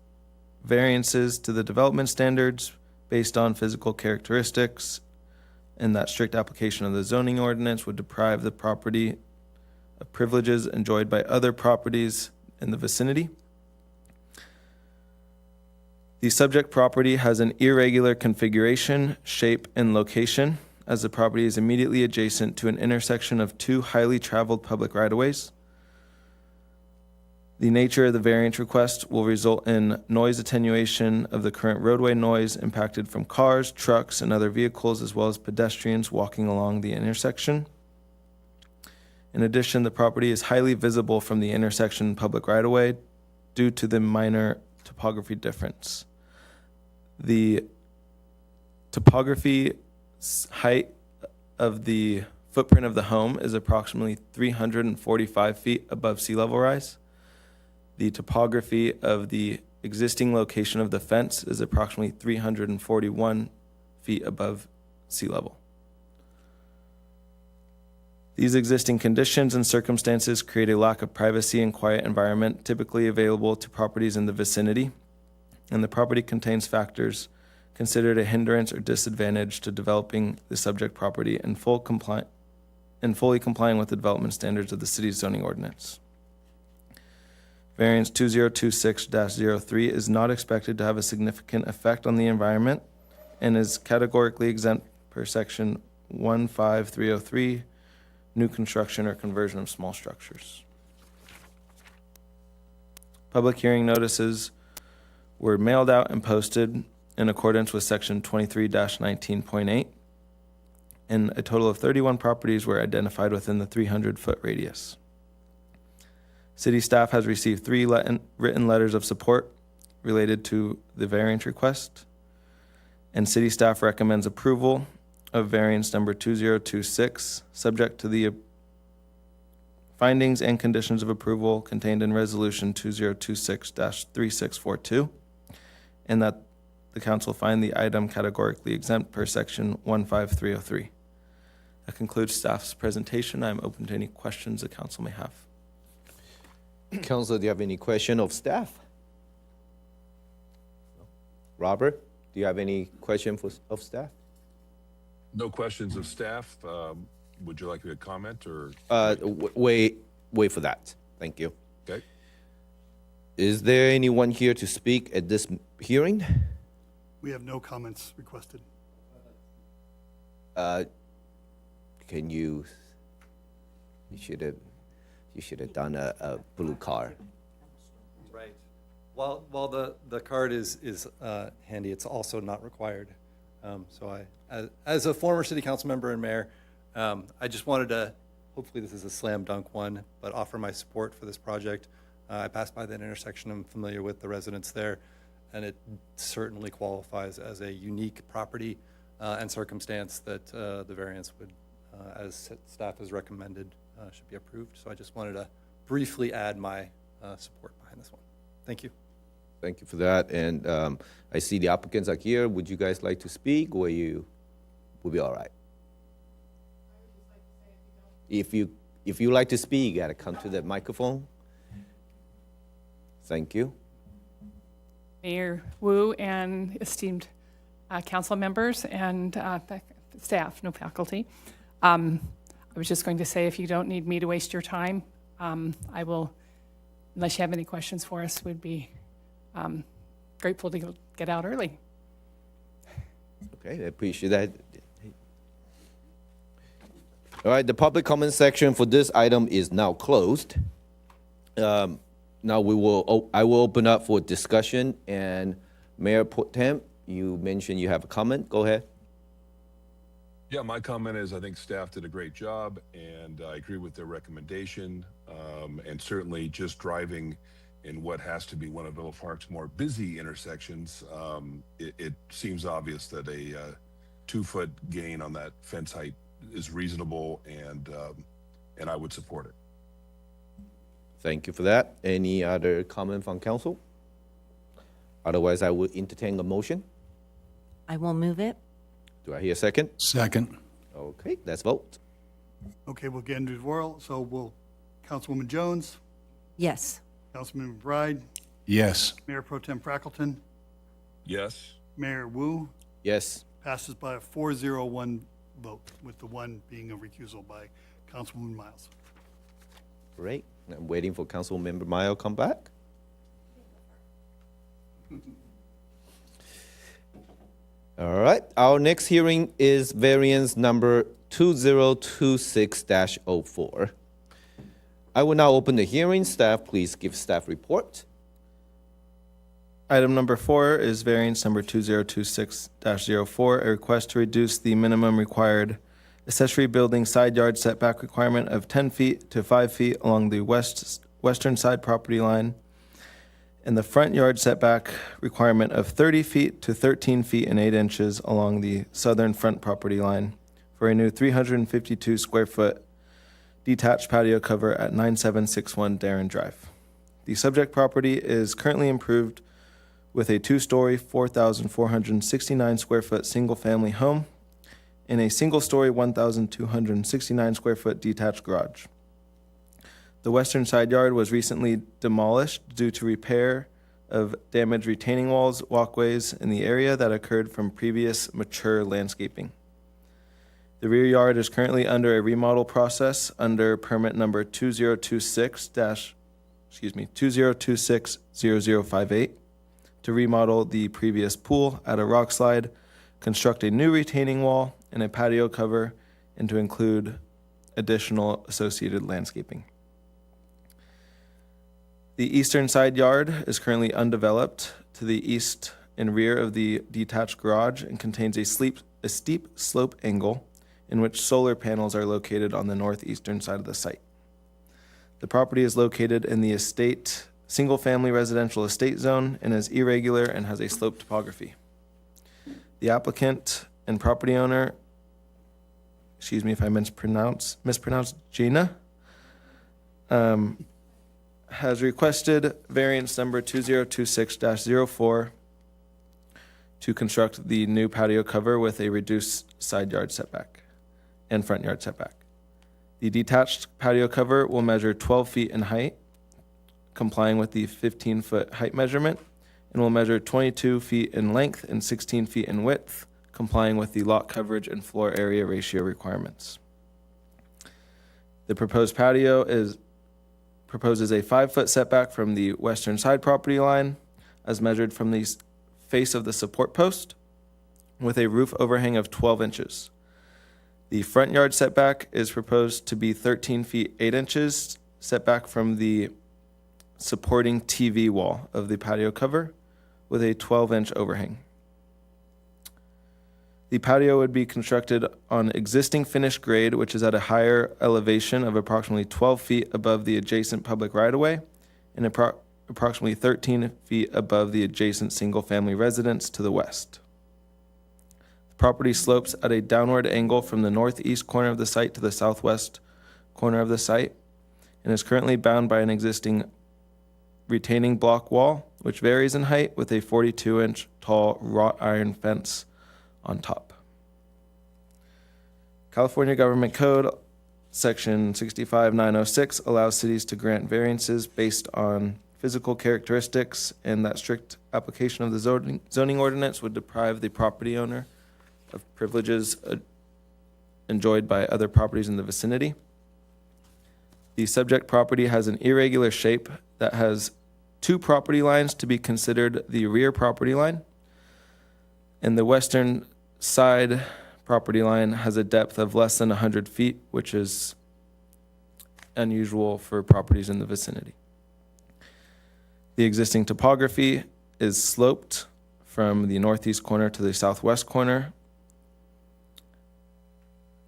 variances to the development standards based on physical characteristics, and that strict application of the zoning ordinance would deprive the property of privileges enjoyed by other properties in the vicinity. The subject property has an irregular configuration, shape, and location, as the property is immediately adjacent to an intersection of 2 highly traveled public right-of-ways. The nature of the variance request will result in noise attenuation of the current roadway noise impacted from cars, trucks, and other vehicles, as well as pedestrians walking along the intersection. In addition, the property is highly visible from the intersection public right-of-way due to the minor topography difference. The topography height of the footprint of the home is approximately 345 feet above sea level rise. The topography of the existing location of the fence is approximately 341 feet above sea level. These existing conditions and circumstances create a lack of privacy and quiet environment typically available to properties in the vicinity, and the property contains factors considered a hindrance or disadvantage to developing the subject property and fully complying with the development standards of the city's zoning ordinance. Variance 2026-03 is not expected to have a significant effect on the environment and is categorically exempt per section 15303, new construction or conversion of small structures. Public hearing notices were mailed out and posted in accordance with section 23-19.8, and a total of 31 properties were identified within the 300-foot radius. City staff has received 3 written letters of support related to the variance request, and city staff recommends approval of variance number 2026, subject to the findings and conditions of approval contained in resolution 2026-3642, and that the council find the item categorically exempt per section 15303. That concludes staff's presentation. I'm open to any questions the council may have. Council, do you have any question of staff? Robert, do you have any question of staff? No questions of staff. Would you like me to comment or? Wait for that. Thank you. Okay. Is there anyone here to speak at this hearing? We have no comments requested. Can you should have done a blue card. Right. While the card is handy, it's also not required. So as a former city council member and mayor, I just wanted to, hopefully this is a slam dunk one, but offer my support for this project. I passed by that intersection. I'm familiar with the residents there, and it certainly qualifies as a unique property and circumstance that the variance would, as staff has recommended, should be approved. So I just wanted to briefly add my support behind this one. Thank you. Thank you for that. And I see the applicants are here. Would you guys like to speak, or you will be all right? If you like to speak, you gotta come to the microphone. Thank you. Mayor Wu and esteemed council members and staff, no faculty. I was just going to say, if you don't need me to waste your time, I will, unless you have any questions for us, would be grateful to get out early. Okay, I appreciate that. All right, the public comment section for this item is now closed. Now I will open up for discussion, and Mayor Potem, you mentioned you have a comment. Go ahead. Yeah, my comment is I think staff did a great job, and I agree with their recommendation. And certainly just driving in what has to be one of Villa Park's more busy intersections, it seems obvious that a 2-foot gain on that fence height is reasonable, and I would support it. Thank you for that. Any other comment from council? Otherwise, I will entertain a motion. I will move it. Do I hear a second? Second. Okay, let's vote. Okay, we'll get into the roll. So will Councilwoman Jones, Yes. Councilman McBride, Yes. Mayor Pro Tem Frackleton, Yes. Mayor Wu, Yes. passes by a 4-0-1 vote, with the one being a recusal by Councilwoman Miles. Great. I'm waiting for Councilmember Mayo to come back. All right, our next hearing is variance number 2026-04. I will now open the hearing. Staff, please give staff report. Item number 4 is variance number 2026-04, a request to reduce the minimum required accessory building side yard setback requirement of 10 feet to 5 feet along the western side property line, and the front yard setback requirement of 30 feet to 13 feet and 8 inches along the southern front property line for a new 352 square foot detached patio cover at 9761 Darren Drive. The subject property is currently improved with a 2-story, 4,469 square foot single-family home and a single-story, 1,269 square foot detached garage. The western side yard was recently demolished due to repair of damaged retaining walls, walkways in the area that occurred from previous mature landscaping. The rear yard is currently under a remodel process under permit number 2026-0058 to remodel the previous pool, add a rock slide, construct a new retaining wall and a patio cover, and to include additional associated landscaping. The eastern side yard is currently undeveloped to the east and rear of the detached garage and contains a steep slope angle in which solar panels are located on the northeastern side of the site. The property is located in the single-family residential estate zone and is irregular and has a slope topography. The applicant and property owner, excuse me if I mispronounced Gina, has requested variance number 2026-04 to construct the new patio cover with a reduced side yard setback and front yard setback. The detached patio cover will measure 12 feet in height, complying with the 15-foot height measurement, and will measure 22 feet in length and 16 feet in width, complying with the lot coverage and floor area ratio requirements. The proposed patio proposes a 5-foot setback from the western side property line as measured from the face of the support post with a roof overhang of 12 inches. The front yard setback is proposed to be 13 feet 8 inches setback from the supporting TV wall of the patio cover with a 12-inch overhang. The patio would be constructed on existing finished grade, which is at a higher elevation of approximately 12 feet above the adjacent public right-of-way and approximately 13 feet above the adjacent single-family residence to the west. The property slopes at a downward angle from the northeast corner of the site to the southwest corner of the site and is currently bound by an existing retaining block wall, which varies in height with a 42-inch tall wrought iron fence on top. California Government Code Section 65906 allows cities to grant variances based on physical characteristics, and that strict application of the zoning ordinance would deprive the property owner of privileges enjoyed by other properties in the vicinity. The subject property has an irregular shape that has 2 property lines to be considered the rear property line, and the western side property line has a depth of less than 100 feet, which is unusual for properties in the vicinity. The existing topography is sloped from the northeast corner to the southwest corner.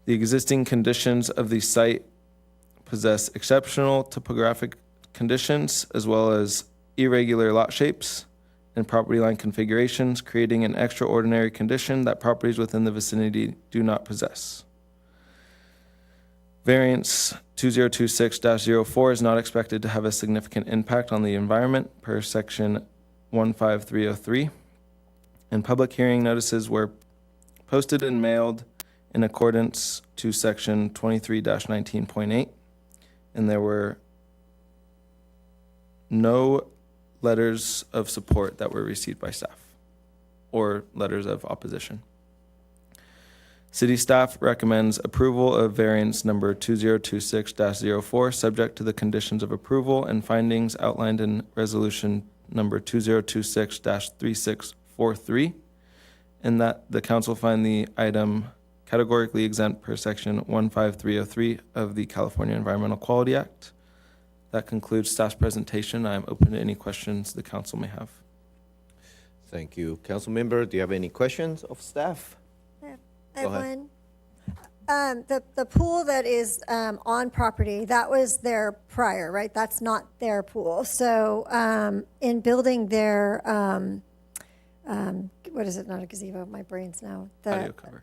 The existing conditions of the site possess exceptional topographic conditions as well as irregular lot shapes and property line configurations, creating an extraordinary condition that properties within the vicinity do not possess. Variance 2026-04 is not expected to have a significant impact on the environment per section 15303, and public hearing notices were posted and mailed in accordance to section 23-19.8, and there were no letters of support that were received by staff or letters of opposition. City staff recommends approval of variance number 2026-04, subject to the conditions of approval and findings outlined in resolution number 2026-3643, and that the council find the item categorically exempt per section 15303 of the California Environmental Quality Act, That concludes staff's presentation. I am open to any questions the council may have. Thank you. Council member, do you have any questions of staff? I Go have ahead. one. The pool that is on property, that was there prior, right? That's not their pool. So in building their, what is it, not a gazebo, my brain's now. The Patio cover.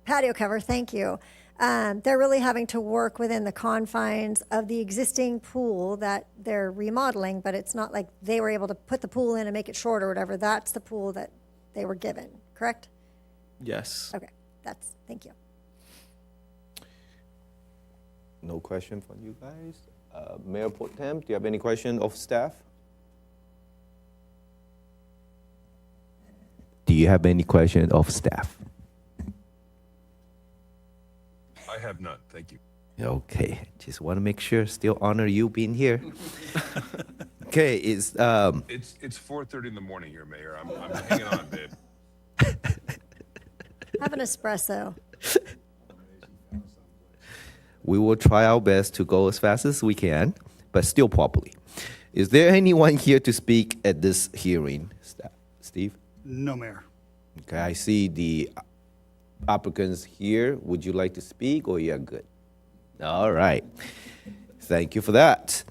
Patio cover, thank you. They're really having to work within the confines of the existing pool that they're remodeling, but it's not like they were able to put the pool in and make it short or whatever. That's the pool that they were given, correct? Yes. Okay, thank you. No question from you guys. Mayor Pro Tem, do you have any question of staff? Do you have any question of staff? I have none. Thank you. Okay, just want to make sure, still honor you being here. Okay, It's 4:30 in the morning here, Mayor. I'm hanging on, babe. Have an espresso. we will try our best to go as fast as we can, but still properly. Is there anyone here to speak at this hearing, Steve? No, Mayor. Okay, I see the applicants here. Would you like to speak, or you're good? All right. Thank you for that.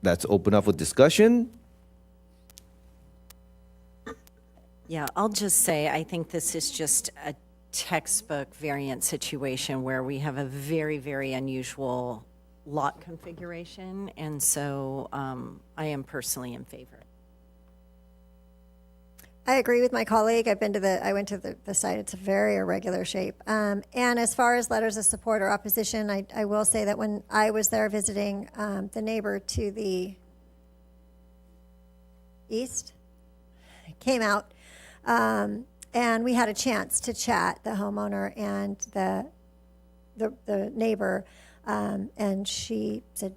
Let's open up for discussion. Yeah, I'll just say, I think this is just a textbook variant situation where we have a very, very unusual lot configuration, and so I am personally in favor. I agree with my colleague. I went to the site. It's a very irregular shape. And as far as letters of support or opposition, I will say that when I was there visiting the neighbor to the east, came out, and we had a chance to chat, the homeowner and the neighbor, and she said,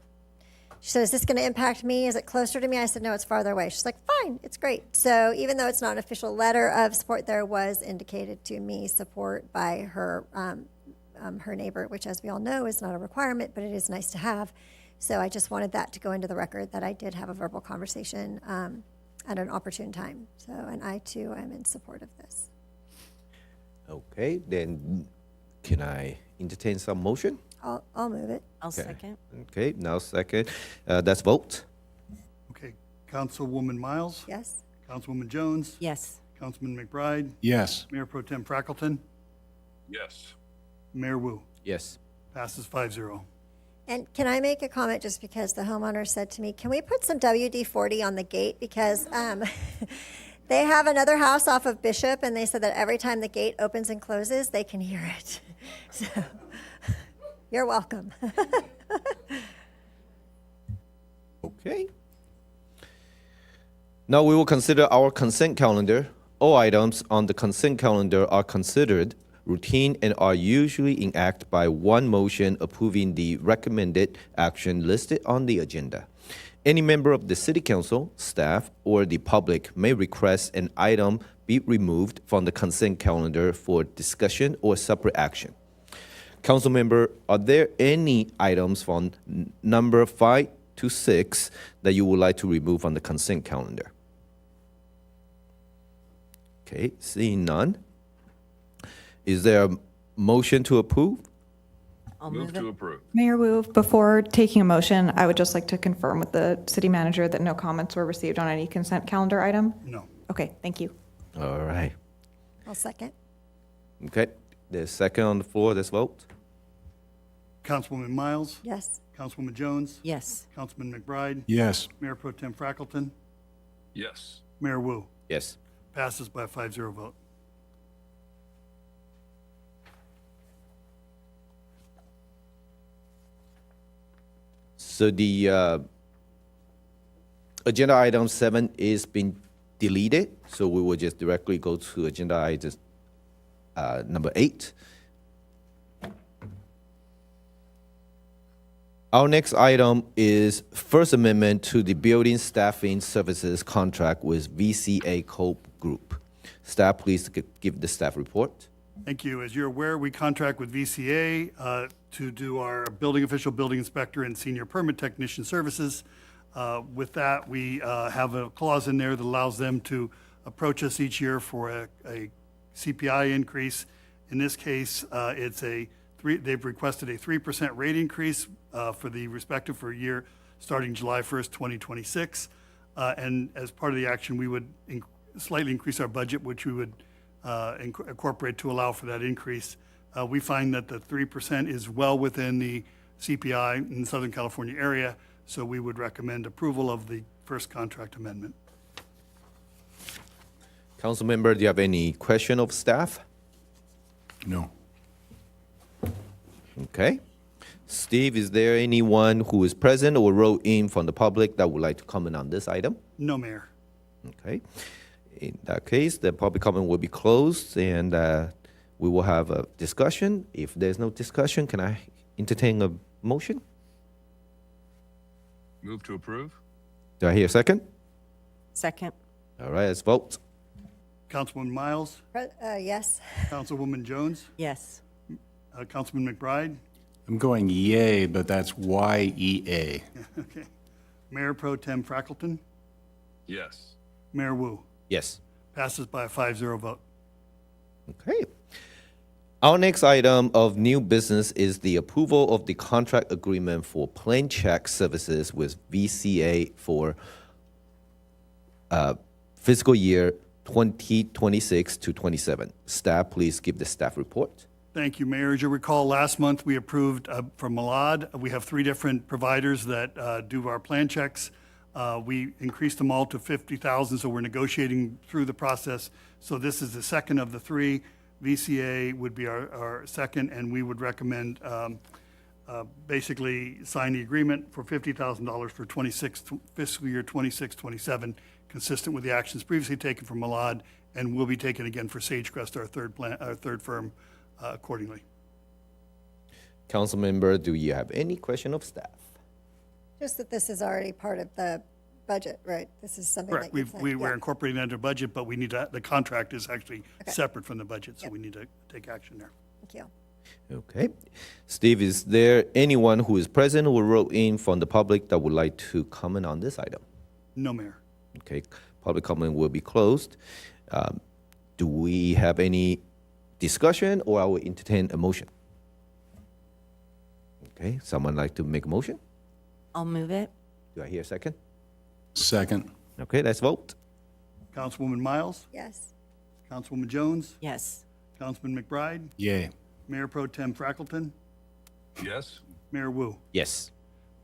is this going to impact me? Is it closer to me? I said, no, it's farther away. She's like, fine, it's great. So even though it's not an official letter of support, there was indicated to me support by her her neighbor, which, as we all know, is not a requirement, but it is nice to have. So I just wanted that to go into the record, that I did have a verbal conversation at an opportune time. So, and I, too, am in support of this. Okay, then can I entertain some motion? I'll move it. I'll second. Okay, now second. Let's vote. Okay, Councilwoman Miles? Yes. Councilwoman Jones? Yes. Councilman McBride? Yes. Mayor Pro Tem Frackleton? Yes. Mayor Wu? Yes. Passes 5-0. And can I make a comment, just because the homeowner said to me, can we put some WD-40 on the gate? Because they have another house off of Bishop, and they said that every time the gate opens and closes, they can hear it. So you're welcome. Okay. Now we will consider our consent calendar. All items on the consent calendar are considered routine and are usually enacted by one motion approving the recommended action listed on the agenda. Any member of the City Council, staff, or the public may request an item be removed from the consent calendar for discussion or separate action. Council member, are there any items from number 5 to 6 that you would like to remove from the consent calendar? Okay, seeing none. Is there a motion to approve? I'll Move move to it. approve. Mayor Wu, before taking a motion, I would just like to confirm with the city manager that no comments were received on any consent calendar item. No. Okay, thank you. All right. I'll second. Okay, there's second on the floor. Let's vote. Councilwoman Miles? Yes. Councilwoman Jones? Yes. Councilman McBride? Yes. Mayor Pro Tem Frackleton? Yes. Mayor Wu? Yes. Passes by a 5-0 vote. So the agenda item 7 is being deleted, so we will just directly go to agenda item number 8. Our next item is First Amendment to the Building Staffing Services Contract with VCA Cope Group. Staff, please give the staff report. Thank you. As you're aware, we contract with VCA to do our building official, building inspector, and senior permit technician services. With that, we have a clause in there that allows them to approach us each year for a CPI increase. In this case, they've requested a 3% rate increase for the respective for a year starting July 1st, 2026. And as part of the action, we would slightly increase our budget, which we would incorporate to allow for that increase. We find that the 3% is well within the CPI in the Southern California area, so we would recommend approval of the first contract amendment. Council member, do you have any question of staff? No. Okay. Steve, is there anyone who is present or wrote in from the public that would like to comment on this item? No, Mayor. Okay. In that case, the public comment will be closed and we will have a discussion. If there's no discussion, can I entertain a motion? Move to approve? Do I hear a second? Second. All right, let's vote. Councilwoman Miles, Yes. Councilwoman Jones, Yes. Councilman McBride. I'm going yay, but that's Y-E-A. Okay. Mayor Pro Tem Frackleton, Yes. Mayor Wu. Yes. Passes by a 5-0 vote. Okay. Our next item of new business is the approval of the contract agreement for plain check services with VCA for fiscal year 2026 to 27. Staff, please give the staff report. Thank you, Mayor. As you recall, last month we approved from Malad. We have 3 different providers that do our plan checks. We increased them all to 50,000, so we're negotiating through the process. So this is the second of the 3. VCA would be our second, and we would recommend basically sign the agreement for $50,000 for fiscal year 26-27, consistent with the actions previously taken for Malad, and will be taken again for Sagecrest, our third firm, accordingly. Council member, do you have any question of staff? Just that this is already part of the budget, right? This is something Correct. that you We're incorporating it under budget, but we need to, the contract is actually Okay. separate from the budget, so Yep. we need to take action there. Thank you. Okay. Steve, is there anyone who is present or wrote in from the public that would like to comment on this item? No, Mayor. Okay, public comment will be closed. Do we have any discussion or I will entertain a motion? Okay, someone like to make a motion? I'll move it. Do I hear a second? Second. Okay, let's vote. Councilwoman Miles, Yes. Councilwoman Jones, Yes. Councilman McBride, Yay. Mayor Pro Tem Frackleton, Yes. Mayor Wu. Yes.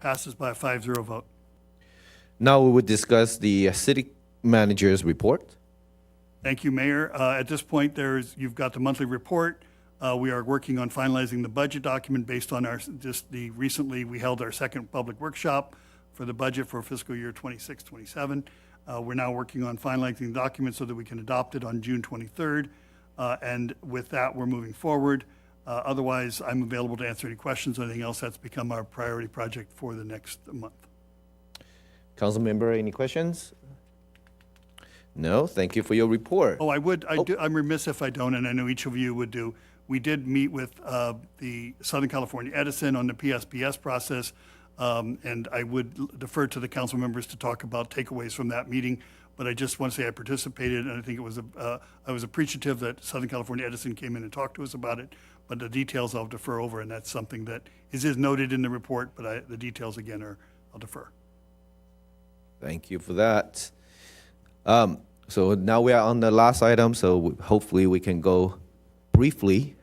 Passes by a 5-0 vote. Now we would discuss the city manager's report. Thank you, Mayor. At this point, you've got the monthly report. We are working on finalizing the budget document based on recently we held our second public workshop for the budget for fiscal year 26-27. We're now working on finalizing the document so that we can adopt it on June 23rd. And with that, we're moving forward. Otherwise, I'm available to answer any questions or anything else that's become our priority project for the next month. Council member, any questions? No, thank you for your report. Oh, I'm remiss if I don't, and I know each of you would do. We did meet with the Southern California Edison on the PSPS process, and I would defer to the council members to talk about takeaways from that meeting. But I just want to say I participated, and I think I was appreciative that Southern California Edison came in and talked to us about it. But the details I'll defer over, and that's something that is noted in the report, but the details again I'll defer. Thank you for that. So now we are on the last item, so hopefully we can go briefly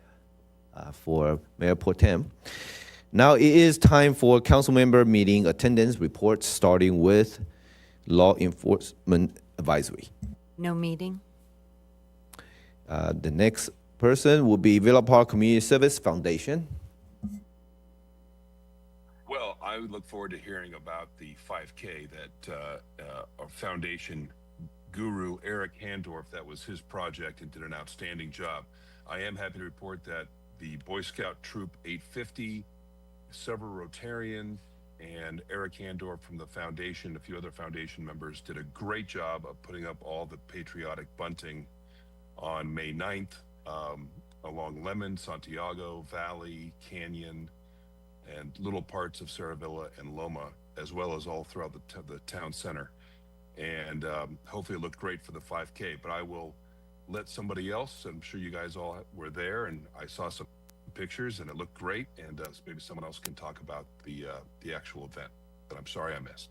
for Mayor Pro Tem. Now it is time for council member meeting attendance reports, starting with Law Enforcement Advisory. No meeting? The next person will be Villa Park Community Service Foundation. Well, I would look forward to hearing about the 5K that our foundation guru, Eric Handorf, that was his project and did an outstanding job. I am happy to report that the Boy Scout Troop 850, several Rotarians, and Eric Handorf from the foundation, a few other foundation members, did a great job of putting up all the patriotic bunting on May 9th. along Lemon, Santiago, Valley, Canyon, and little parts of Saravilla and Loma, as well as all throughout the town center. And hopefully it looked great for the 5K, but I will let somebody else, I'm sure you guys all were there, and I saw some pictures and it looked great, and maybe someone else can talk about the actual event, but I'm sorry I missed.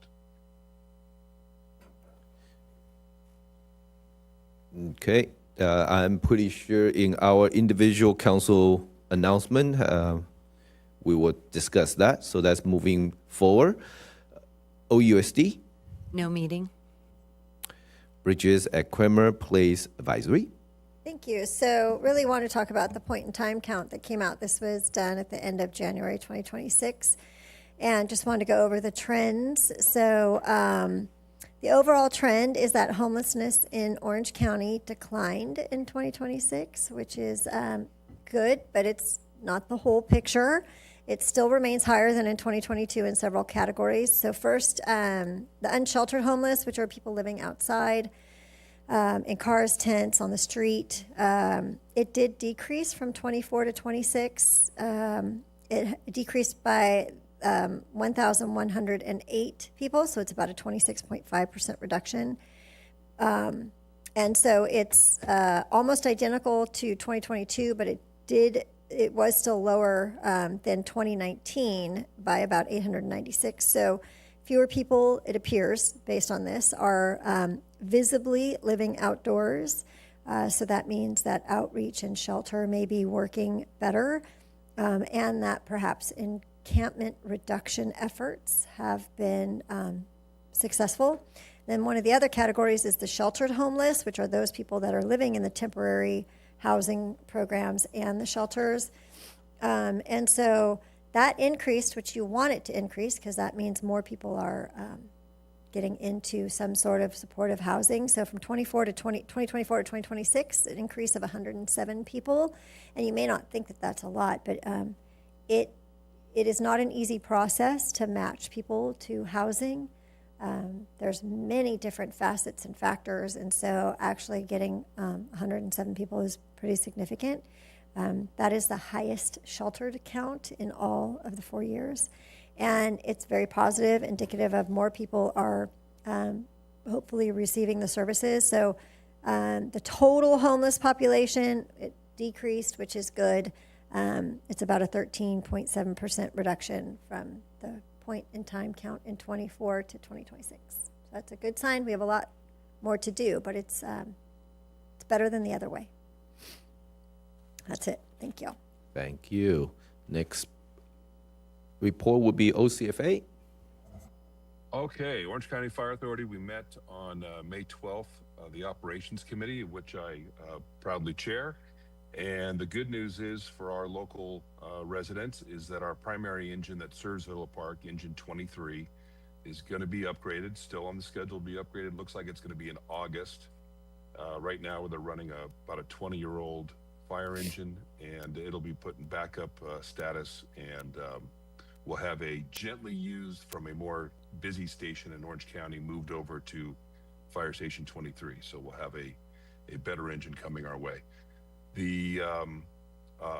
Okay, I'm pretty sure in our individual council announcement, we will discuss that. So that's moving forward. OUSD, No meeting. Bridges at Kremer Place Advisory. Thank you. So really want to talk about the point in time count that came out. This was done at the end of January 2026. And just wanted to go over the trends. So the overall trend is that homelessness in Orange County declined in 2026, which is good, but it's not the whole picture. It still remains higher than in 2022 in several categories. So first, the unsheltered homeless, which are people living outside, in cars, tents, on the street. It did decrease from 24 to 26. It decreased by 1,108 people, so it's about a 26.5% reduction. And so it's almost identical to 2022, but it was still lower than 2019 by about 896. So fewer people, it appears, based on this, are visibly living outdoors. So that means that outreach and shelter may be working better, and that perhaps encampment reduction efforts have been successful. Then one of the other categories is the sheltered homeless, which are those people that are living in the temporary housing programs and the shelters. And so that increased, which you want it to increase, because that means more people are getting into some sort of supportive housing. So from 2024 to 2026, an increase of 107 people. And you may not think that that's a lot, but it is not an easy process to match people to housing. There's many different facets and factors, and so actually getting 107 people is pretty significant. That is the highest sheltered count in all of the 4 years, and it's very positive, indicative of more people are hopefully receiving the services. So the total homeless population, it decreased, which is good. It's about a 13.7% reduction from the point in time count in 24 to 2026. So that's a good sign. We have a lot more to do, but it's better than the other way. That's it. Thank you. Thank you. Next report would be OCFA. Okay, Orange County Fire Authority, we met on May 12th, the Operations Committee, which I proudly chair. And the good news is for our local residents is that our primary engine that serves Villa Park, engine 23, is going to be upgraded, still on the schedule to be upgraded. Looks like it's going to be in August. Right now, they're running about a 20-year-old fire engine, and it'll be put in backup status, and we'll have a gently used from a more busy station in Orange County moved over to Fire Station 23. So we'll have a better engine coming our way. The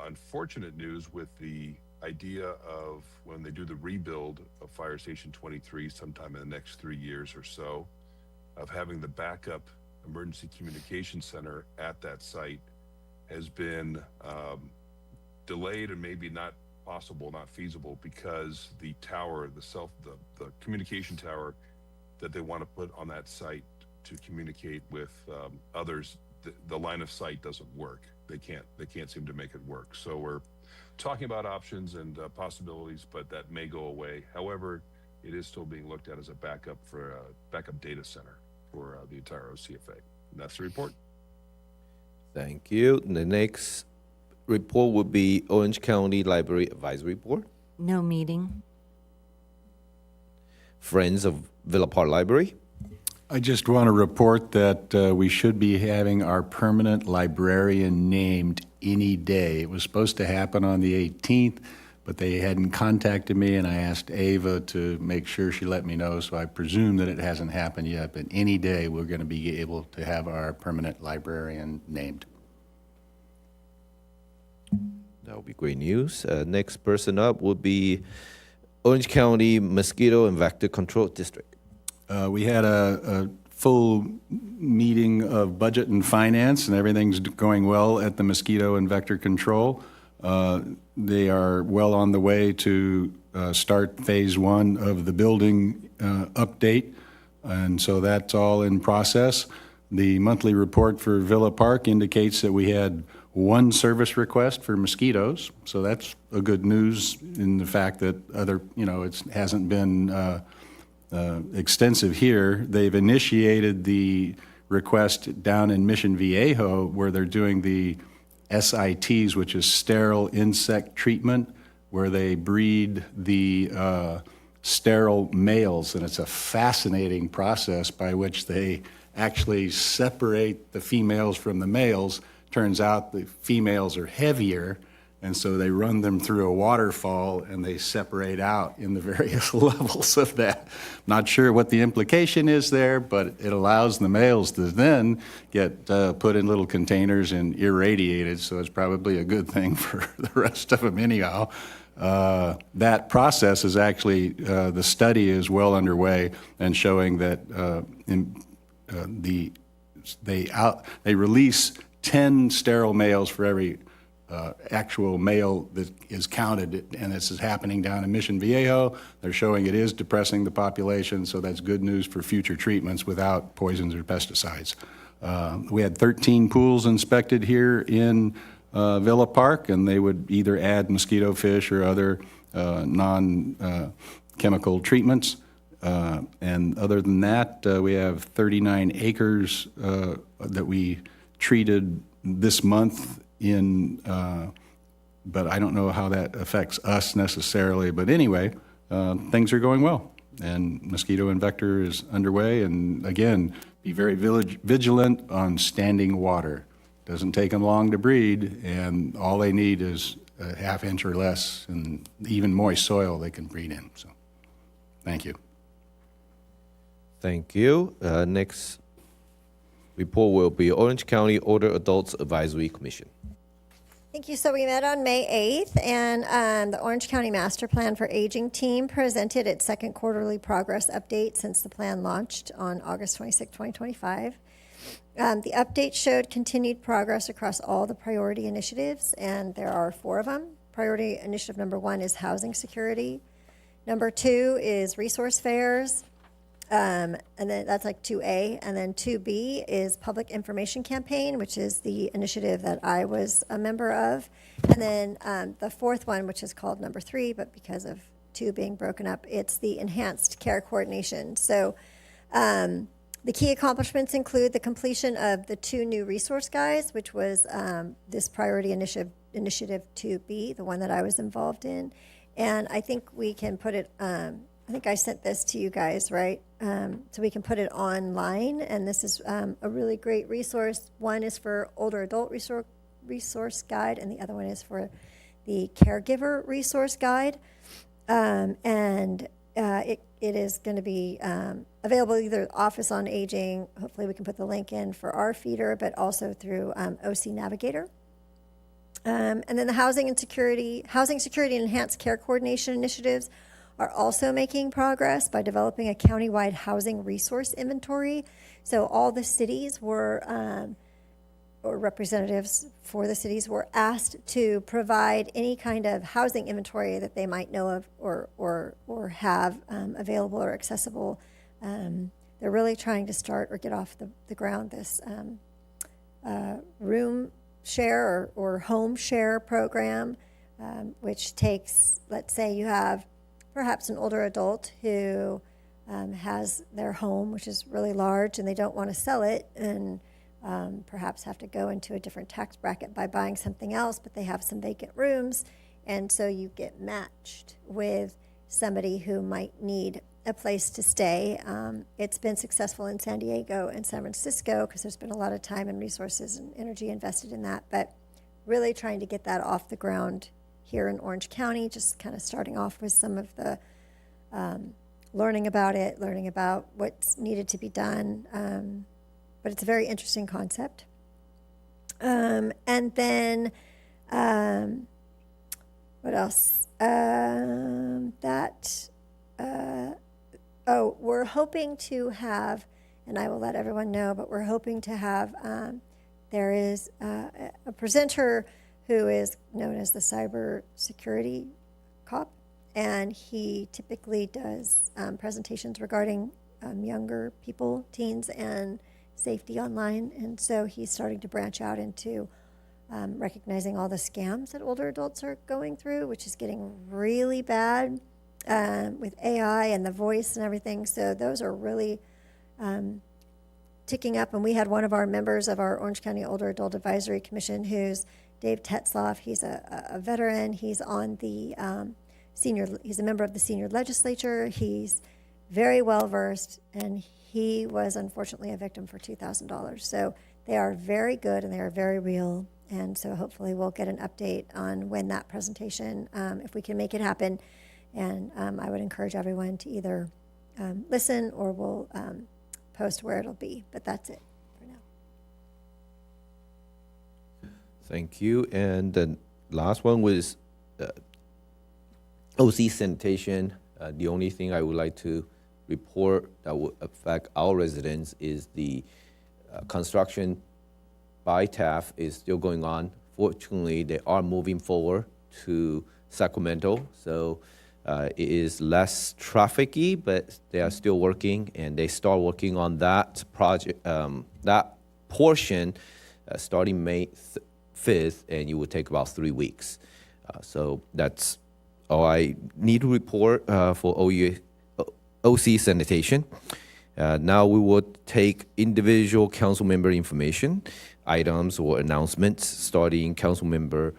unfortunate news with the idea of when they do the rebuild of Fire Station 23 sometime in the next 3 years or so, of having the backup emergency communication center at that site has been delayed and maybe not possible, not feasible, because the tower, the communication tower that they want to put on that site to communicate with others, the line of sight doesn't work. They can't seem to make it work. So we're talking about options and possibilities, but that may go away. However, it is still being looked at as a backup for a backup data center for the entire OCFA. And that's the report. Thank you. The next report would be Orange County Library Advisory Board. No meeting. Friends of Villa Park Library. I just want to report that we should be having our permanent librarian named any day. It was supposed to happen on the 18th, but they hadn't contacted me, and I asked Ava to make sure she let me know, so I presume that it hasn't happened yet, but any day we're going to be able to have our permanent librarian named. That would be great news. Next person up would be Orange County Mosquito and Vector Control District. We had a full meeting of budget and finance, and everything's going well at the mosquito and vector control. They are well on the way to start phase one of the building update, and so that's all in process. The monthly report for Villa Park indicates that we had one service request for mosquitoes, so that's a good news in the fact that it hasn't been extensive here. They've initiated the request down in Mission Viejo where they're doing the SITs, which is sterile insect treatment, where they breed the sterile males, and it's a fascinating process by which they actually separate the females from the males. Turns out the females are heavier, and so they run them through a waterfall and they separate out in the various levels of that. Not sure what the implication is there, but it allows the males to then get put in little containers and irradiated, so it's probably a good thing for the rest of them anyhow. That process is actually, the study is well underway and showing that they release 10 sterile males for every actual male that is counted, and this is happening down in Mission Viejo. They're showing it is depressing the population, so that's good news for future treatments without poisons or pesticides. We had 13 pools inspected here in Villa Park, and they would either add mosquito fish or other non-chemical treatments. And other than that, we have 39 acres that we treated this month but I don't know how that affects us necessarily. But anyway, things are going well, and mosquito and vector is underway. And again, be very vigilant on standing water. Doesn't take them long to breed, and all they need is a half inch or less, and even moist soil they can breed in. So, thank you. Thank you. Next report will be Orange County Older Adults Advisory Commission. Thank you. So we met on May 8th, and the Orange County Master Plan for Aging team presented its second quarterly progress update since the plan launched on August 26, 2025. The update showed continued progress across all the priority initiatives, and there are 4 of them. Priority initiative number 1 is housing security. Number 2 is resource fairs. And then that's like 2A. And then 2B is public information campaign, which is the initiative that I was a member of. And then the 4th one, which is called number 3, but because of 2 being broken up, it's the enhanced care coordination. So the key accomplishments include the completion of the 2 new resource guides, which was this priority initiative 2B, the one that I was involved in. And I think we can put it, I think I sent this to you guys, right? So we can put it online, and this is a really great resource. One is for older adult resource guide, and the other one is for the caregiver resource guide. It is going to be available either Office on Aging, hopefully we can put the link in for our feeder, but also through OC Navigator. And then the housing security and enhanced care coordination initiatives are also making progress by developing a countywide housing resource inventory. So all the cities were, or representatives for the cities were asked to provide any kind of housing inventory that they might know of or have available or accessible. They're really trying to start or get off the ground this room share or home share program, which takes, let's say you have perhaps an older adult who has their home, which is really large, and they don't want to sell it and perhaps have to go into a different tax bracket by buying something else, but they have some vacant rooms, and so you get matched with somebody who might need a place to stay. It's been successful in San Diego and San Francisco because there's been a lot of time and resources and energy invested in that, but really trying to get that off the ground here in Orange County, just kind of starting off with some of the learning about what's needed to be done. But it's a very interesting concept. And then What else? We're hoping to have, and I will let everyone know, but we're hoping to have, there is a presenter who is known as the cyber security cop, and he typically does presentations regarding younger people, teens, and safety online. And so he's starting to branch out into recognizing all the scams that older adults are going through, which is getting really bad with AI and the voice and everything. So those are really ticking up. And we had one of our members of our Orange County Older Adult Advisory Commission, who's Dave Tetzloff. He's a veteran. He's on the he's a member of the senior legislature. He's very well versed, and he was unfortunately a victim for $2,000. So they are very good and they are very real. And so hopefully we'll get an update on when that presentation, if we can make it happen. And I would encourage everyone to either listen or we'll post where it'll be. But that's it for now. Thank you. And the last one was OC sanitation. The only thing I would like to report that will affect our residents is the construction by TAF is still going on. Fortunately, they are moving forward to Sacramento, so it is less trafficy, but they are still working, and they start working on that project, that portion, starting May 5th, and it will take about 3 weeks. So that's all I need to report for OC sanitation. Now we will take individual council member information, items or announcements, starting council member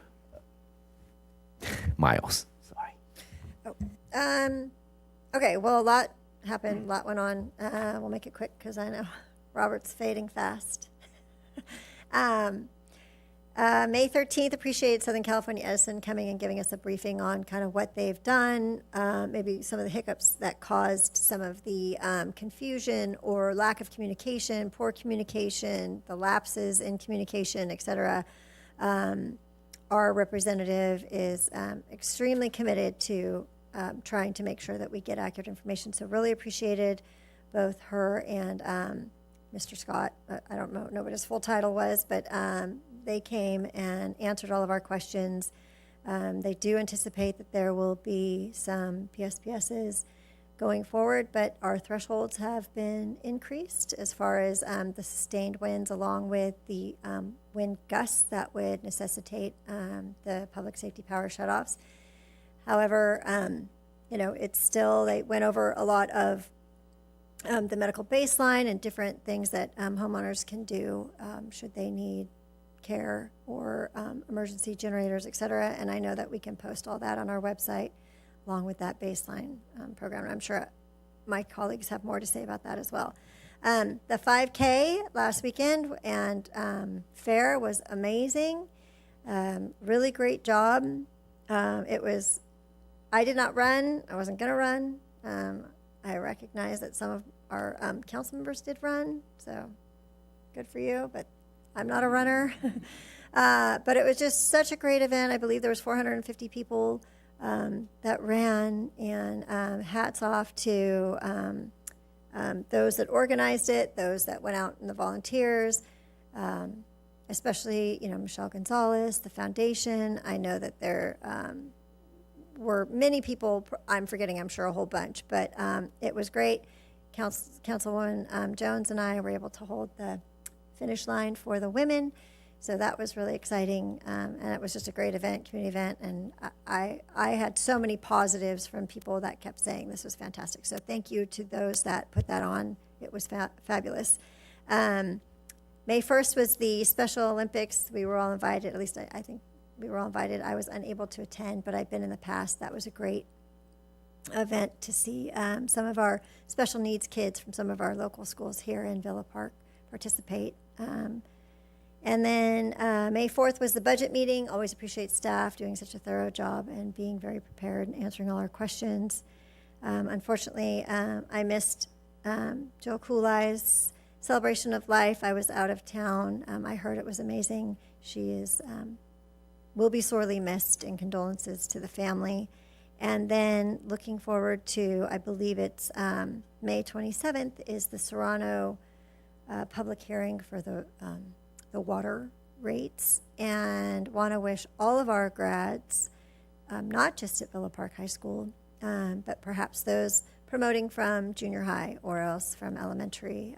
Miles. Sorry. Okay, well, a lot happened, a lot went on. We'll make it quick because I know Robert's fading fast. May 13th, appreciate Southern California Edison coming and giving us a briefing on kind of what they've done, maybe some of the hiccups that caused some of the confusion or lack of communication, poor communication, the lapses in communication, et cetera. Our representative is extremely committed to trying to make sure that we get accurate information. So really appreciated both her and Mr. Scott. I don't know what his full title was, but they came and answered all of our questions. They do anticipate that there will be some PSPSs going forward, but our thresholds have been increased as far as the sustained winds along with the wind gusts that would necessitate the public safety power shutoffs. However, it's still, they went over a lot of the medical baseline and different things that homeowners can do should they need care or emergency generators, et cetera. And I know that we can post all that on our website along with that baseline program. I'm sure my colleagues have more to say about that as well. The 5K last weekend and fair was amazing. Really great job. I did not run. I wasn't going to run. I recognize that some of our council members did run, so good for you, but I'm not a runner. But it was just such a great event. I believe there was 450 people that ran, and hats off to those that organized it, those that went out and the volunteers, especially, Michelle Gonzalez, the foundation. I know that there were many people, I'm forgetting, I'm sure a whole bunch, but it was great. Councilwoman Jones and I were able to hold the finish line for the women, so that was really exciting, and it was just a great event, community event, and I had so many positives from people that kept saying this was fantastic, so thank you to those that put that on. It was fabulous. May 1st was the Special Olympics. We were all invited, at least I think we were all invited. I was unable to attend, but I've been in the past. That was a great event to see some of our special needs kids from some of our local schools here in Villa Park participate. And then May 4th was the budget meeting. Always appreciate staff doing such a thorough job and being very prepared and answering all our questions. Unfortunately, I missed Jill Kulai's celebration of life. I was out of town. I heard it was amazing. She is will be sorely missed, and condolences to the family. And then looking forward to, I believe it's May 27th is the Serrano public hearing for the water rates, and want to wish all of our grads, not just at Villa Park High School, but perhaps those promoting from junior high or else from elementary,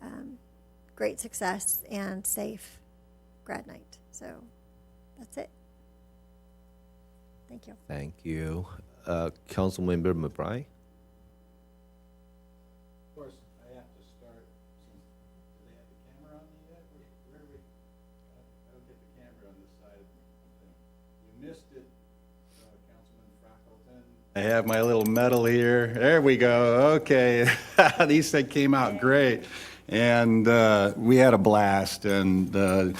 great success and safe grad night. So that's it. Thank you. Thank you. Councilmember McBride? Of course, I have to start, since, do they have the camera on me yet? Where do we, I don't get the camera on this side of the thing. You missed it, Councilman Frackleton. I have my little medal here. There we go, okay. These things came out great. And we had a blast, and I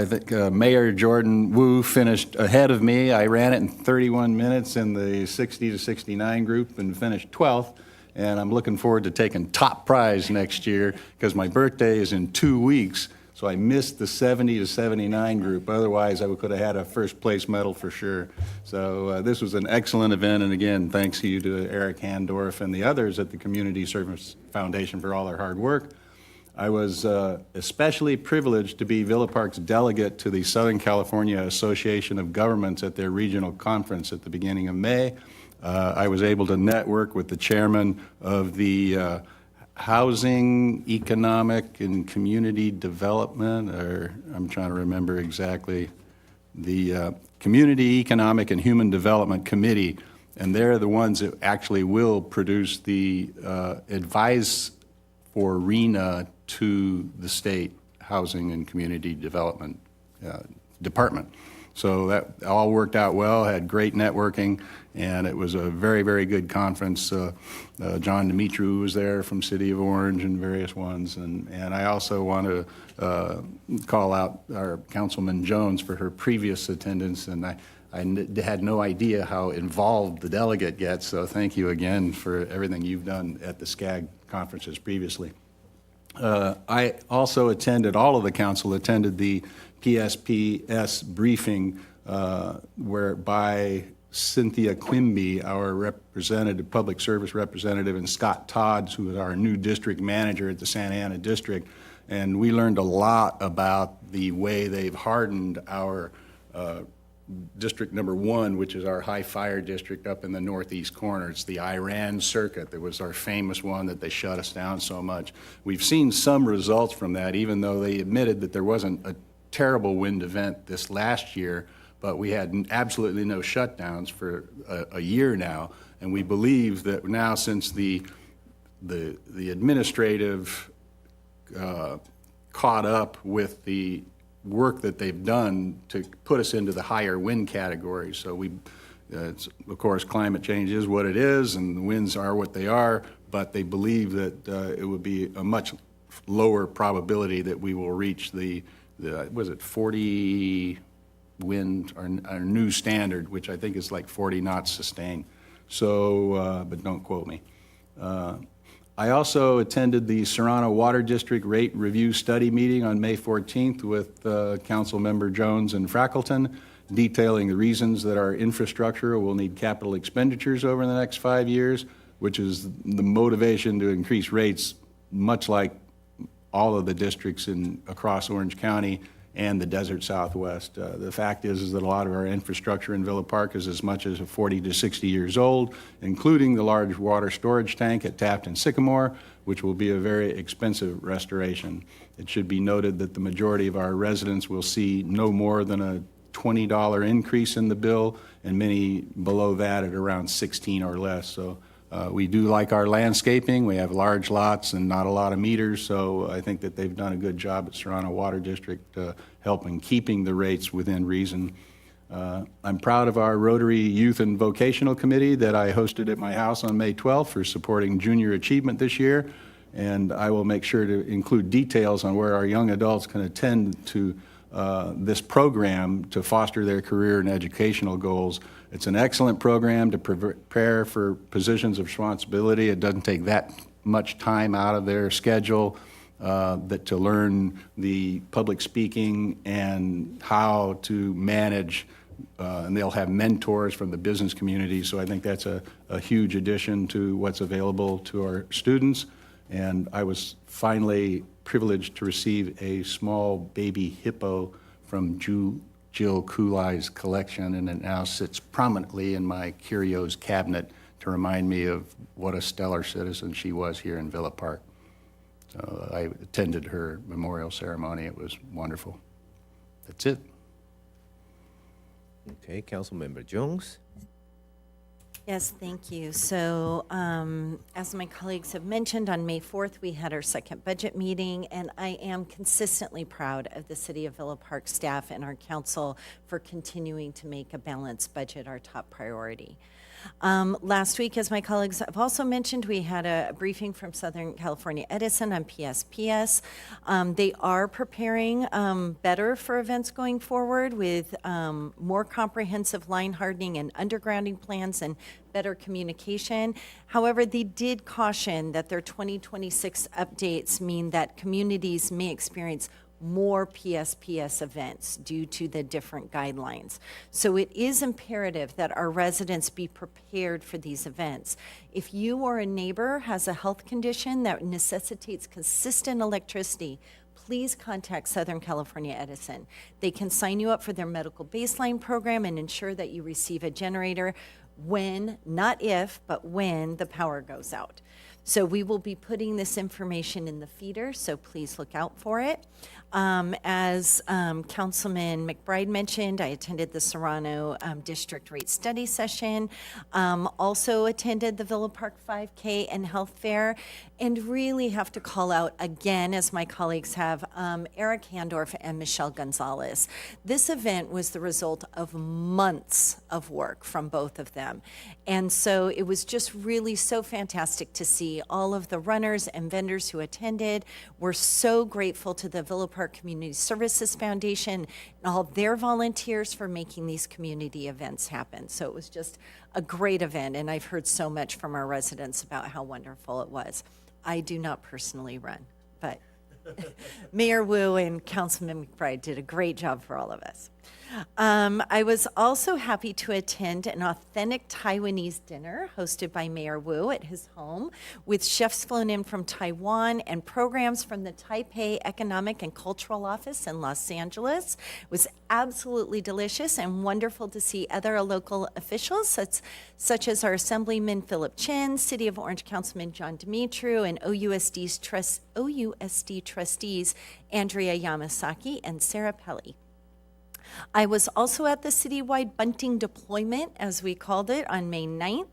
think Mayor Jordan Wu finished ahead of me. I ran it in 31 minutes in the 60 to 69 group and finished 12th. And I'm looking forward to taking top prize next year because my birthday is in 2 weeks. So I missed the 70 to 79 group. Otherwise, I could have had a first place medal for sure. So this was an excellent event. And again, thanks to you to Eric Handorf and the others at the Community Service Foundation for all their hard work. I was especially privileged to be Villa Park's delegate to the Southern California Association of Governments at their regional conference at the beginning of May. I was able to network with the chairman of the Housing, Economic, and Community Development, or I'm trying to remember exactly, the Community, Economic, and Human Development Committee, and they're the ones that actually will produce the advice for RENA to the state Housing and Community Development Department. So that all worked out well, had great networking, and it was a very, very good conference. John Dimitru was there from City of Orange and various ones. And I also want to call out our Councilman Jones for her previous attendance, and I had no idea how involved the delegate gets, so thank you again for everything you've done at the SCAG conferences previously. I also attended, all of the council attended the PSPS briefing whereby Cynthia Quimby, our representative, public service representative, and Scott Todds, who is our new district manager at the Santa Ana district, and we learned a lot about the way they've hardened our District Number 1, which is our high fire district up in the northeast corner. It's the Iran circuit that was our famous one that they shut us down so much. We've seen some results from that, even though they admitted that there wasn't a terrible wind event this last year, but we had absolutely no shutdowns for a year now. And we believe that now, since the administrative caught up with the work that they've done to put us into the higher wind categories. So of course, climate change is what it is, and the winds are what they are, but they believe that it would be a much lower probability that we will reach the was it 40 wind, our new standard, which I think is like 40 knots sustained. So, but don't quote me. I also attended the Serrano Water District Rate Review Study meeting on May 14th with Council Member Jones and Frackleton, detailing the reasons that our infrastructure will need capital expenditures over the next 5 years, which is the motivation to increase rates, much like all of the districts across Orange County and the Desert Southwest. The fact is that a lot of our infrastructure in Villa Park is as much as 40 to 60 years old, including the large water storage tank at Taft and Sycamore, which will be a very expensive restoration. It should be noted that the majority of our residents will see no more than a $20 increase in the bill, and many below that at around 16 or less. So we do like our landscaping. We have large lots and not a lot of meters, so I think that they've done a good job at Serrano Water District helping keeping the rates within reason. I'm proud of our Rotary Youth and Vocational Committee that I hosted at my house on May 12th for supporting junior achievement this year, and I will make sure to include details on where our young adults can attend to this program to foster their career and educational goals. It's an excellent program to prepare for positions of responsibility. It doesn't take that much time out of their schedule to learn the public speaking and how to manage and they'll have mentors from the business community. So I think that's a huge addition to what's available to our students. And I was finally privileged to receive a small baby hippo from Jill Kulai's collection, and it now sits prominently in my curios cabinet to remind me of what a stellar citizen she was here in Villa Park. So I attended her memorial ceremony. It was wonderful. That's it. Okay, Councilmember Jones. Yes, thank you. So, as my colleagues have mentioned, on May 4th, we had our second budget meeting, and I am consistently proud of the City of Villa Park staff and our council for continuing to make a balanced budget our top priority. Last week, as my colleagues have also mentioned, we had a briefing from Southern California Edison on PSPS. They are preparing better for events going forward with more comprehensive line hardening and undergrounding plans and better communication. However, they did caution that their 2026 updates mean that communities may experience more PSPS events due to the different guidelines. So it is imperative that our residents be prepared for these events. If you or a neighbor has a health condition that necessitates consistent electricity, please contact Southern California Edison. They can sign you up for their medical baseline program and ensure that you receive a generator when, not if, but when the power goes out. So we will be putting this information in the feeder, so please look out for it. As Councilman McBride mentioned, I attended the Serrano District Rate Study Session, also attended the Villa Park 5K and Health Fair, and really have to call out again, as my colleagues have, Eric Handorf and Michelle Gonzalez. This event was the result of months of work from both of them. And so it was just really so fantastic to see all of the runners and vendors who attended. We're so grateful to the Villa Park Community Services Foundation and all their volunteers for making these community events happen. So it was just a great event, and I've heard so much from our residents about how wonderful it was. I do not personally run, but Mayor Wu and Councilman McBride did a great job for all of us. I was also happy to attend an authentic Taiwanese dinner hosted by Mayor Wu at his home with chefs flown in from Taiwan and programs from the Taipei Economic and Cultural Office in Los Angeles. It was absolutely delicious and wonderful to see other local officials such as our Assemblyman Philip Chin, City of Orange Councilman John Dimitru, and OUSD trustees Andrea Yamasaki and Sarah Pelly. I was also at the citywide bunting deployment, as we called it, on May 9th.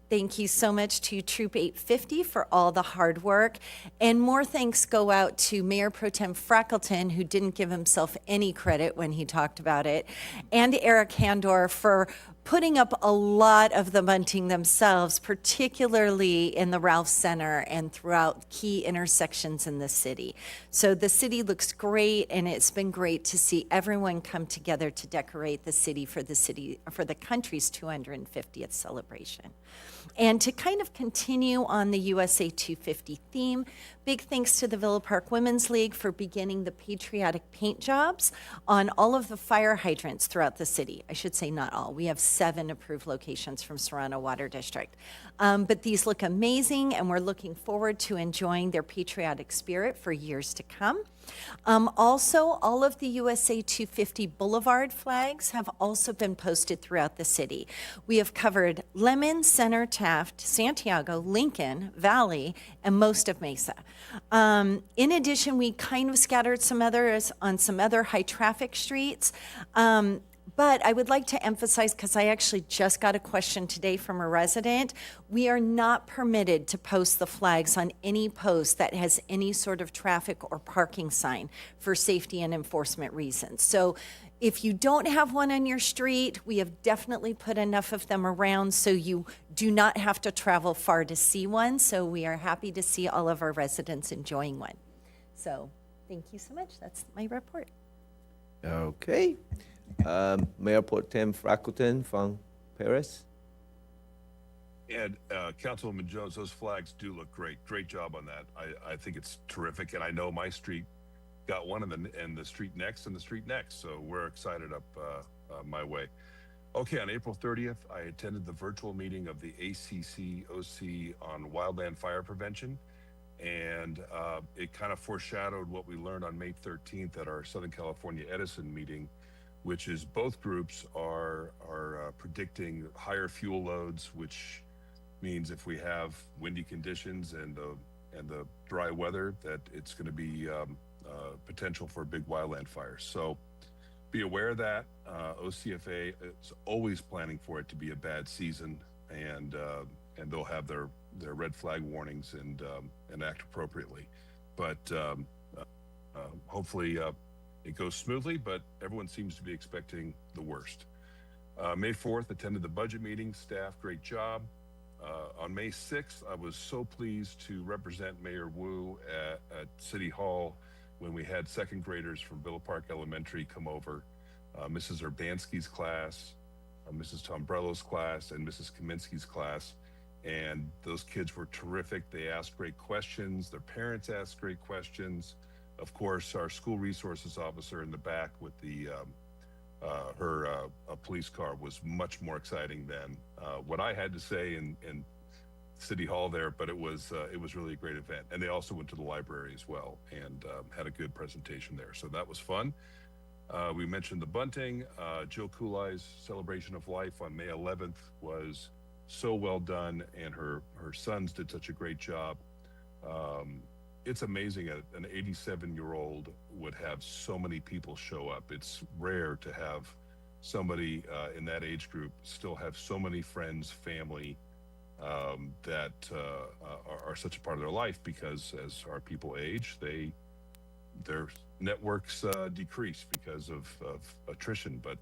Thank you so much to Troop 850 for all the hard work. And more thanks go out to Mayor Pro Tem Frackleton, who didn't give himself any credit when he talked about it, and Eric Handor for putting up a lot of the bunting themselves, particularly in the Ralph Center and throughout key intersections in the city. So the city looks great, and it's been great to see everyone come together to decorate the city for the country's 250th celebration. And to kind of continue on the USA 250 theme, big thanks to the Villa Park Women's League for beginning the patriotic paint jobs on all of the fire hydrants throughout the city. I should say not all. We have 7 approved locations from Serrano Water District. But these look amazing, and we're looking forward to enjoying their patriotic spirit for years to come. Also, all of the USA 250 Boulevard flags have also been posted throughout the city. We have covered Lemon, Center, Taft, Santiago, Lincoln, Valley, and most of Mesa. In addition, we kind of scattered some others on some other high traffic streets. But I would like to emphasize, because I actually just got a question today from a resident, we are not permitted to post the flags on any post that has any sort of traffic or parking sign for safety and enforcement reasons. So if you don't have one on your street, we have definitely put enough of them around so you do not have to travel far to see one. So we are happy to see all of our residents enjoying one. So thank you so much. That's my report. Okay. Mayor Pro Tem Frackleton from Paris. And Councilwoman Jones, those flags do look great. Great job on that. I think it's terrific, and I know my street got one, and the street next, and the street next. So we're excited up my way. Okay, on April 30th, I attended the virtual meeting of the ACC-OC on wildland fire prevention. And it kind of foreshadowed what we learned on May 13th at our Southern California Edison meeting, which is both groups are predicting higher fuel loads, which means if we have windy conditions and the dry weather, that it's going to be potential for big wildland fires. So be aware of that. OCFA is always planning for it to be a bad season, and they'll have their red flag warnings and act appropriately. But hopefully it goes smoothly, but everyone seems to be expecting the worst. May 4th, attended the budget meeting. Staff, great job. On May 6th, I was so pleased to represent Mayor Wu at City Hall when we had second graders from Villa Park Elementary come over. Mrs. Urbanski's class, Mrs. Tombrello's class, and Mrs. Kaminsky's class. And those kids were terrific. They asked great questions. Their parents asked great questions. Of course, our school resources officer in the back with her police car was much more exciting than what I had to say in City Hall there, but it was really a great event. And they also went to the library as well and had a good presentation there. So that was fun. We mentioned the bunting. Jill Kulai's celebration of life on May 11th was so well done, and her sons did such a great job. It's amazing an 87-year-old would have so many people show up. It's rare to have somebody in that age group still have so many friends, family that are such a part of their life, because as our people age, their networks decrease because of attrition. But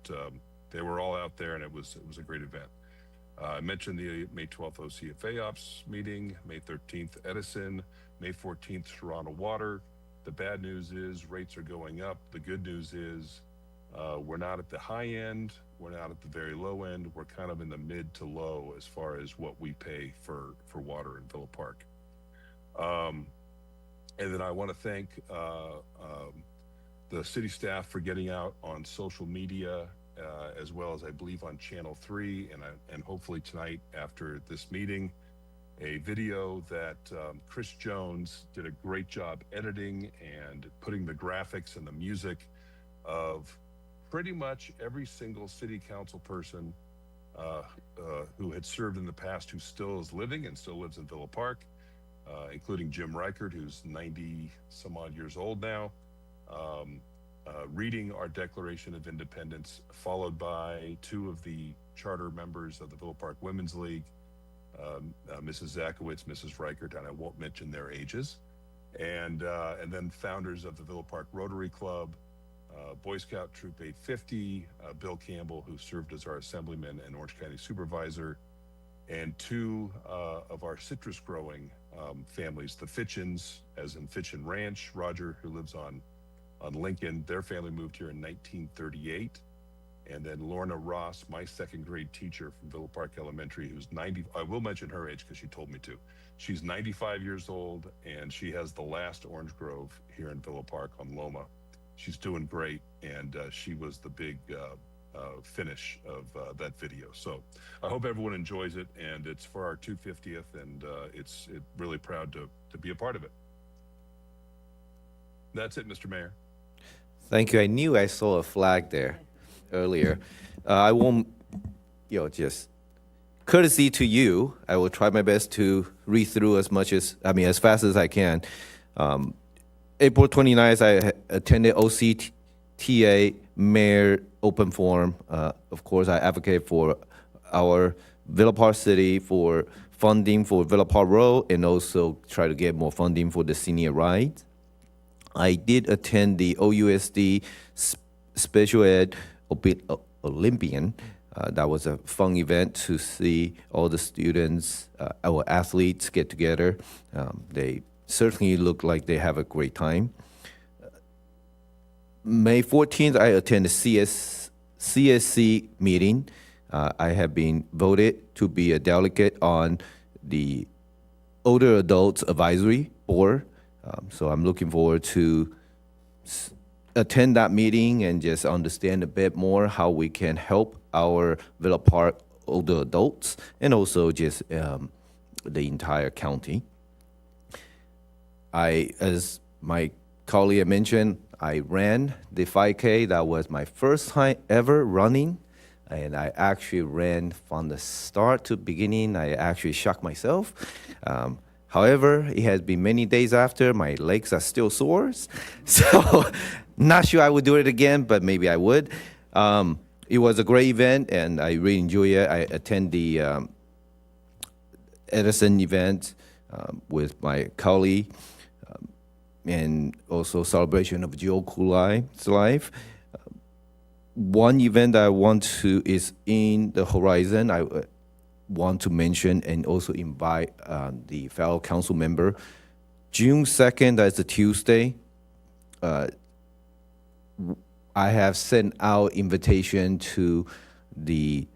they were all out there, and it was a great event. I mentioned the May 12th OCFA Ops meeting, May 13th Edison, May 14th Toronto Water. The bad news is rates are going up. The good news is we're not at the high end, we're not at the very low end. We're kind of in the mid to low as far as what we pay for water in Villa Park. And then I want to thank the city staff for getting out on social media, as well as I believe on Channel 3, and hopefully tonight after this meeting, a video that Chris Jones did a great job editing and putting the graphics and the music of pretty much every single city council person who had served in the past, who still is living and still lives in Villa Park, including Jim Reichert, who's 90 some odd years old now. Reading our Declaration of Independence, followed by two of the charter members of the Villa Park Women's League, Mrs. Zakowicz, Mrs. Reichert, and I won't mention their ages, and then founders of the Villa Park Rotary Club, Boy Scout Troop 850, Bill Campbell, who served as our assemblyman and Orange County supervisor, and two of our citrus growing families, the Fitchins, as in Fitchin Ranch, Roger, who lives on Lincoln. Their family moved here in 1938. And then Lorna Ross, my second grade teacher from Villa Park Elementary, who's 90. I will mention her age because she told me to. She's 95 years old, and she has the last orange grove here in Villa Park on Loma. She's doing great, and she was the big finish of that video. So I hope everyone enjoys it, and it's for our 250th, and it's really proud to be a part of it. That's it, Mr. Mayor. Thank you. I knew I saw a flag there earlier. I won't, just courtesy to you, I will try my best to read through as fast as I can. April 29th, I attended OCTA Mayor Open Forum. Of course, I advocate for our Villa Park City for funding for Villa Park Road, and also try to get more funding for the senior ride. I did attend the OUSD Special Ed Olympian. That was a fun event to see all the students, our athletes get together. They certainly look like they have a great time. May 14th, I attended CSC meeting. I have been voted to be a delegate on the Older Adults Advisory Board. So I'm looking forward to attend that meeting and just understand a bit more how we can help our Villa Park older adults and also just the entire county. As my colleague mentioned, I ran the 5K. That was my first time ever running. And I actually ran from the start to beginning. I actually shocked myself. However, it has been many days after. My legs are still sore. So not sure I would do it again, but maybe I would. It was a great event, and I really enjoy it. I attend the Edison event with my colleague, and also celebration of Joe Cooley's life. One event that I want to is in the horizon. I want to mention and also invite the fellow council member. June 2nd, that's a Tuesday. I have sent out invitation to the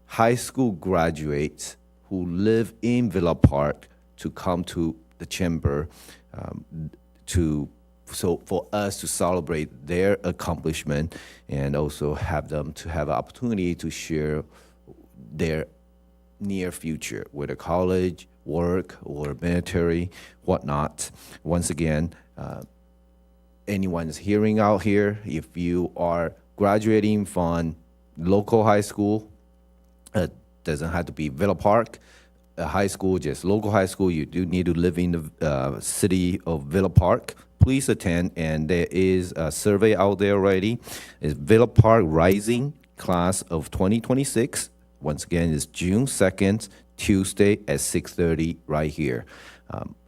high school graduates who live in Villa Park to come to the chamber for us to celebrate their accomplishment and also have them to have an opportunity to share their near future, whether college, work, or military, whatnot. Once again, anyone's hearing out here, if you are graduating from local high school, doesn't have to be Villa Park, high school, just local high school, you do need to live in the city of Villa Park, please attend. And there is a survey out there already. It's Villa Park Rising Class of 2026. Once again, it's June 2nd, Tuesday at 6:30 right here.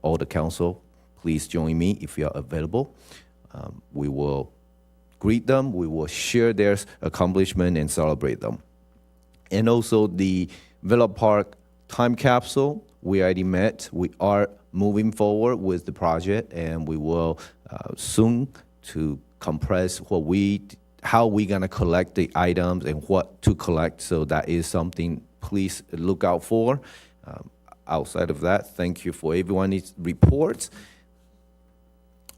All the council, please join me if you're available. We will greet them. We will share their accomplishment and celebrate them. And also the Villa Park time capsule, we already met. We are moving forward with the project, and we will soon to compress how we're gonna collect the items and what to collect. So that is something please look out for. Outside of that, thank you for everyone's reports.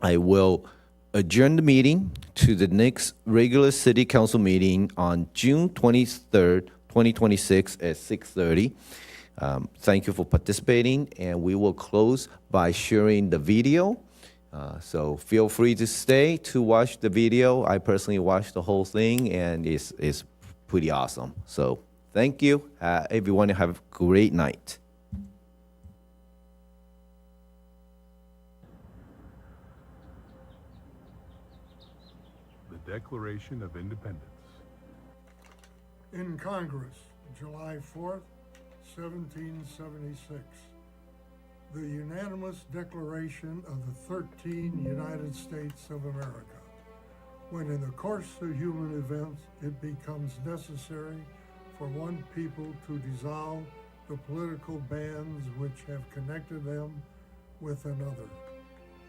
I will adjourn the meeting to the next regular city council meeting on June 23rd, 2026 at 6:30. Thank you for participating, and we will close by sharing the video. So feel free to stay to watch the video. I personally watched the whole thing, and it's pretty awesome. So thank you. Everyone have a great night. The Declaration of Independence. In Congress, July 4th, 1776. The unanimous declaration of the 13 United States of America. When in the course of human events it becomes necessary for one people to dissolve the political bands which have connected them with another,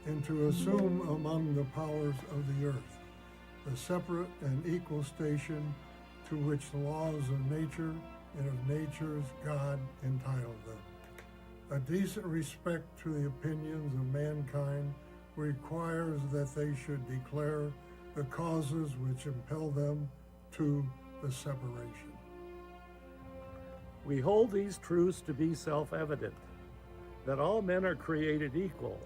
and to assume among the powers of the earth the separate and equal station to which the laws of nature and of nature's God entitled them. A decent respect to the opinions of mankind requires that they should declare the causes which impel them to the separation. We hold these truths to be self-evident, that all men are created equal,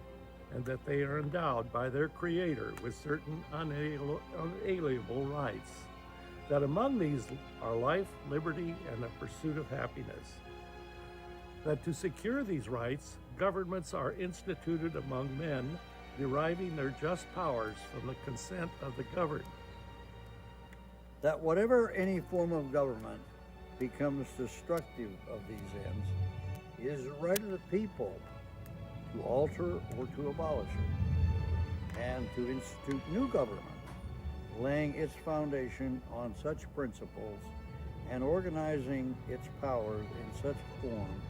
and that they are endowed by their Creator with certain unalienable rights, that among these are life, liberty, and the pursuit of happiness. That to secure these rights, governments are instituted among men, deriving their just powers from the consent of the governed. That whatever any form of government becomes destructive of these ends, it is the right of the people to alter or to abolish it, and to institute new government, laying its foundation on such principles and organizing its powers in such form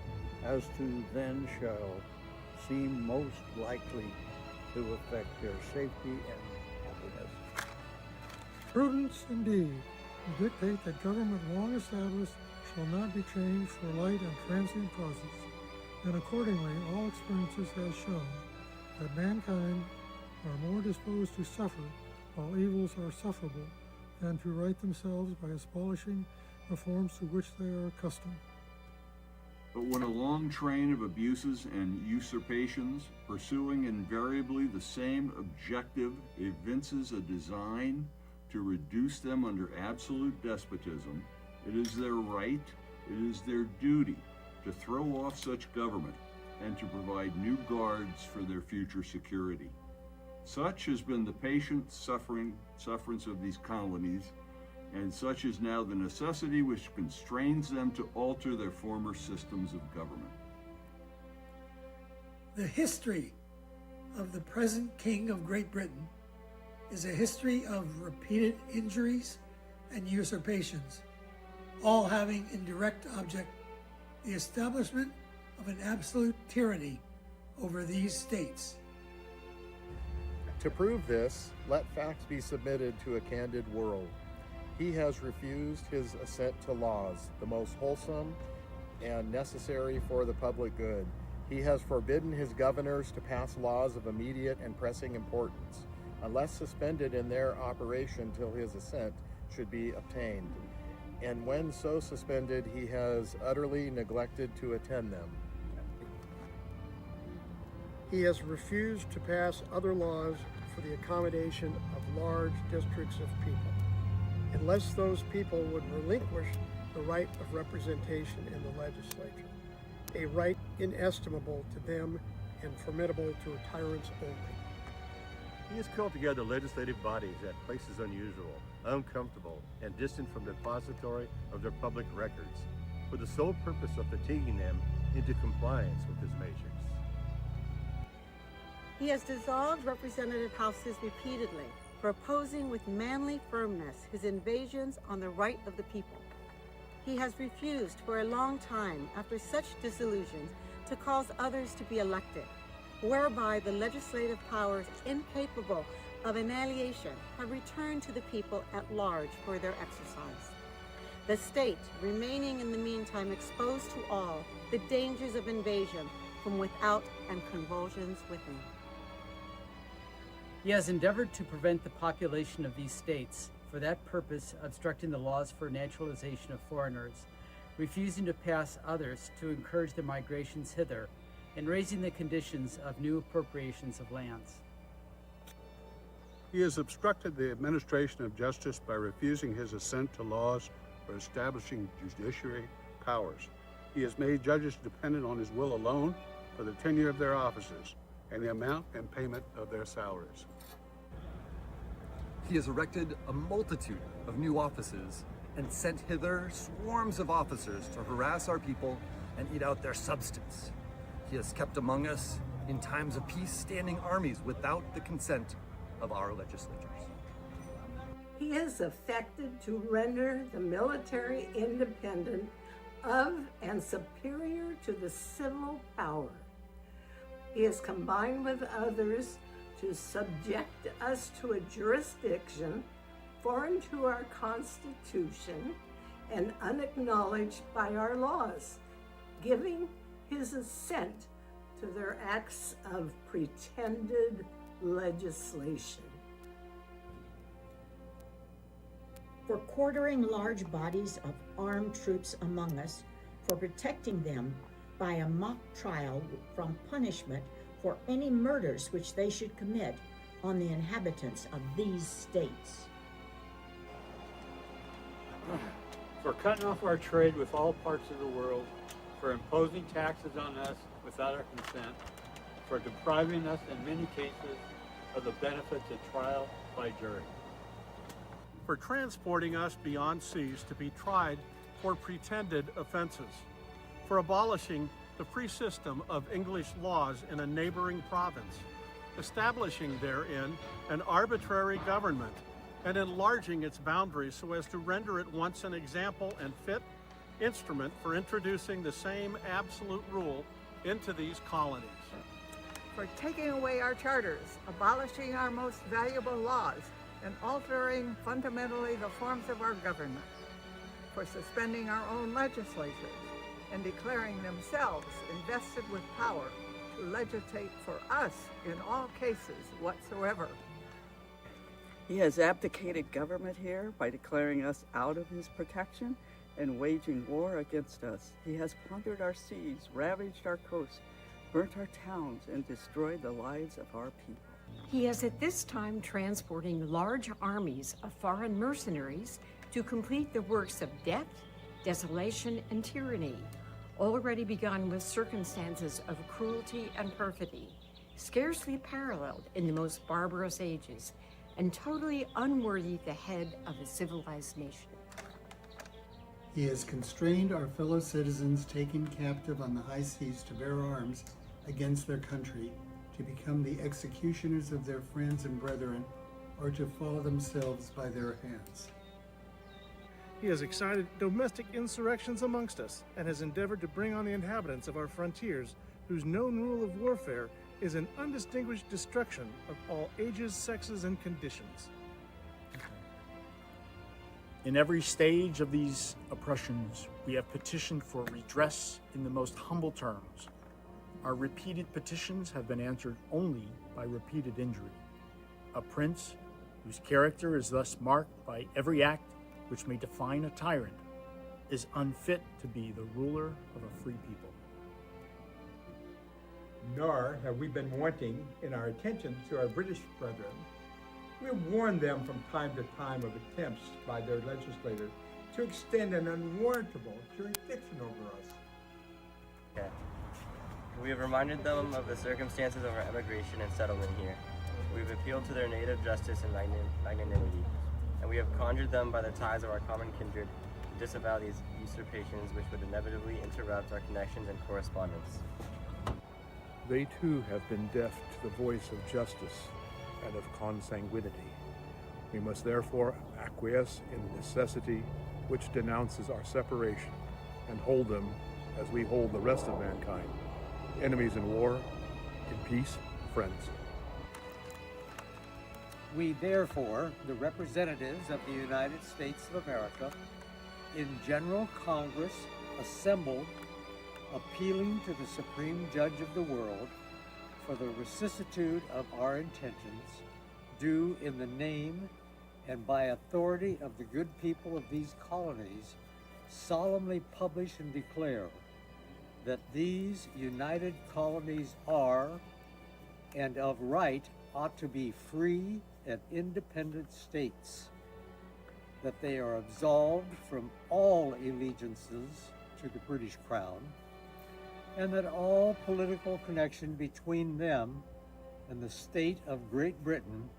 as to then shall seem most likely to affect their safety and happiness. Prudence indeed will dictate that government long established shall not be changed for light and transient causes, and accordingly all experiences have shown that mankind are more disposed to suffer all evils are sufferable, than to right themselves by abolishing the forms to which they are accustomed. But when a long train of abuses and usurpations, pursuing invariably the same objective, evinces a design to reduce them under absolute despotism, it is their right, it is their duty to throw off such government and to provide new guards for their future security. Such has been the patient sufferance of these colonies, and such is now the necessity which constrains them to alter their former systems of government. The history of the present King of Great Britain is a history of repeated injuries and usurpations, all having in direct object the establishment of an absolute tyranny over these states. To prove this, let facts be submitted to a candid world. He has refused his assent to laws, the most wholesome and necessary for the public good. He has forbidden his governors to pass laws of immediate and pressing importance, unless suspended in their operation till his assent should be obtained. And when so suspended, he has utterly neglected to attend them. He has refused to pass other laws for the accommodation of large districts of people, unless those people would relinquish the right of representation in the legislature, a right inestimable to them and formidable to tyrants only. He has called together legislative bodies at places unusual, uncomfortable, and distant from the depository of their public records, for the sole purpose of fatiguing them into compliance with his measures. He has dissolved representative houses repeatedly for opposing with manly firmness his invasions on the right of the people. He has refused for a long time, after such disillusions, to cause others to be elected, whereby the legislative powers incapable of annihilation have returned to the people at large for their exercise. The state remaining in the meantime exposed to all the dangers of invasion from without and convulsions within. He has endeavored to prevent the population of these states, for that purpose obstructing the laws for naturalization of foreigners, refusing to pass others to encourage their migrations hither, and raising the conditions of new appropriations of lands. He has obstructed the administration of justice by refusing his assent to laws for establishing judiciary powers. He has made judges dependent on his will alone for the tenure of their offices and the amount and payment of their salaries. He has erected a multitude of new offices and sent hither swarms of officers to harass our people and eat out their substance. He has kept among us, in times of peace, standing armies without the consent of our legislatures. He has affected to render the military independent of and superior to the civil power. He has combined with others to subject us to a jurisdiction foreign to our Constitution and unacknowledged by our laws, giving his assent to their acts of pretended legislation. For quartering large bodies of armed troops among us, for protecting them by a mock trial from punishment for any murders which they should commit on the inhabitants of these states. For cutting off our trade with all parts of the world, for imposing taxes on us without our consent, for depriving us in many cases of the benefits of trial by jury. For transporting us beyond seas to be tried for pretended offenses, for abolishing the free system of English laws in a neighboring province, establishing therein an arbitrary government, and enlarging its boundaries so as to render it once an example and fit instrument for introducing the same absolute rule into these colonies. For taking away our charters, abolishing our most valuable laws, and altering fundamentally the forms of our government, for suspending our own legislatures, and declaring themselves invested with power to legislate for us in all cases whatsoever. He has abdicated government here by declaring us out of his protection and waging war against us. He has plundered our seas, ravaged our coast, burnt our towns, and destroyed the lives of our people. He is at this time transporting large armies of foreign mercenaries to complete the works of death, desolation, and tyranny, already begun with circumstances of cruelty and perfidy, scarcely paralleled in the most barbarous ages, and totally unworthy the head of a civilized nation. He has constrained our fellow citizens taken captive on the high seas to bear arms against their country, to become the executioners of their friends and brethren, or to fall themselves by their hands. He has excited domestic insurrections amongst us, and has endeavored to bring on the inhabitants of our frontiers, whose known rule of warfare is an undistinguished destruction of all ages, sexes, and conditions. In every stage of these oppressions, we have petitioned for redress in the most humble terms. Our repeated petitions have been answered only by repeated injury. A prince whose character is thus marked by every act which may define a tyrant is unfit to be the ruler of a free people. Nor have we been wanting in our attention to our British brethren. We have warned them from time to time of attempts by their legislators to extend an unwarrantable jurisdiction over us. Okay. We have reminded them of the circumstances of our emigration and settlement here. We have appealed to their native justice and magnanimity, and we have conjured them by the ties of our common kindred to disavow these usurpations which would inevitably interrupt our connections and correspondence. They too have been deaf to the voice of justice and of consanguinity. We must therefore acquiesce in the necessity which denounces our separation, and hold them as we hold the rest of mankind, enemies in war, in peace, friends. We therefore, the representatives of the United States of America, in General Congress assembled, appealing to the Supreme Judge of the world for the vicissitude of our intentions, do in the name and by authority of the good people of these colonies solemnly publish and declare that these united colonies are, and of right ought to be free and independent states, that they are absolved from all allegiances to the British Crown, and that all political connection between them and the state of Great Britain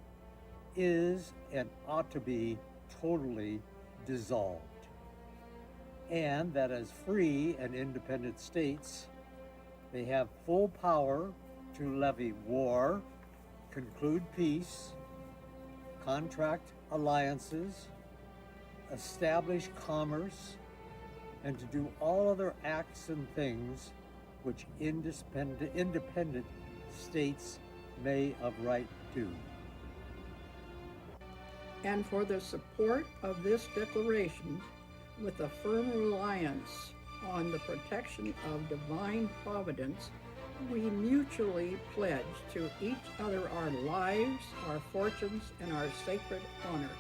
is and ought to be totally dissolved, and that as free and independent states, they have full power to levy war, conclude peace, contract alliances, establish commerce, and to do all other acts and things which independent states may of right do. And for the support of this declaration, with a firm reliance on the protection of divine providence, we mutually pledge to each other our lives, our fortunes, and our sacred honor.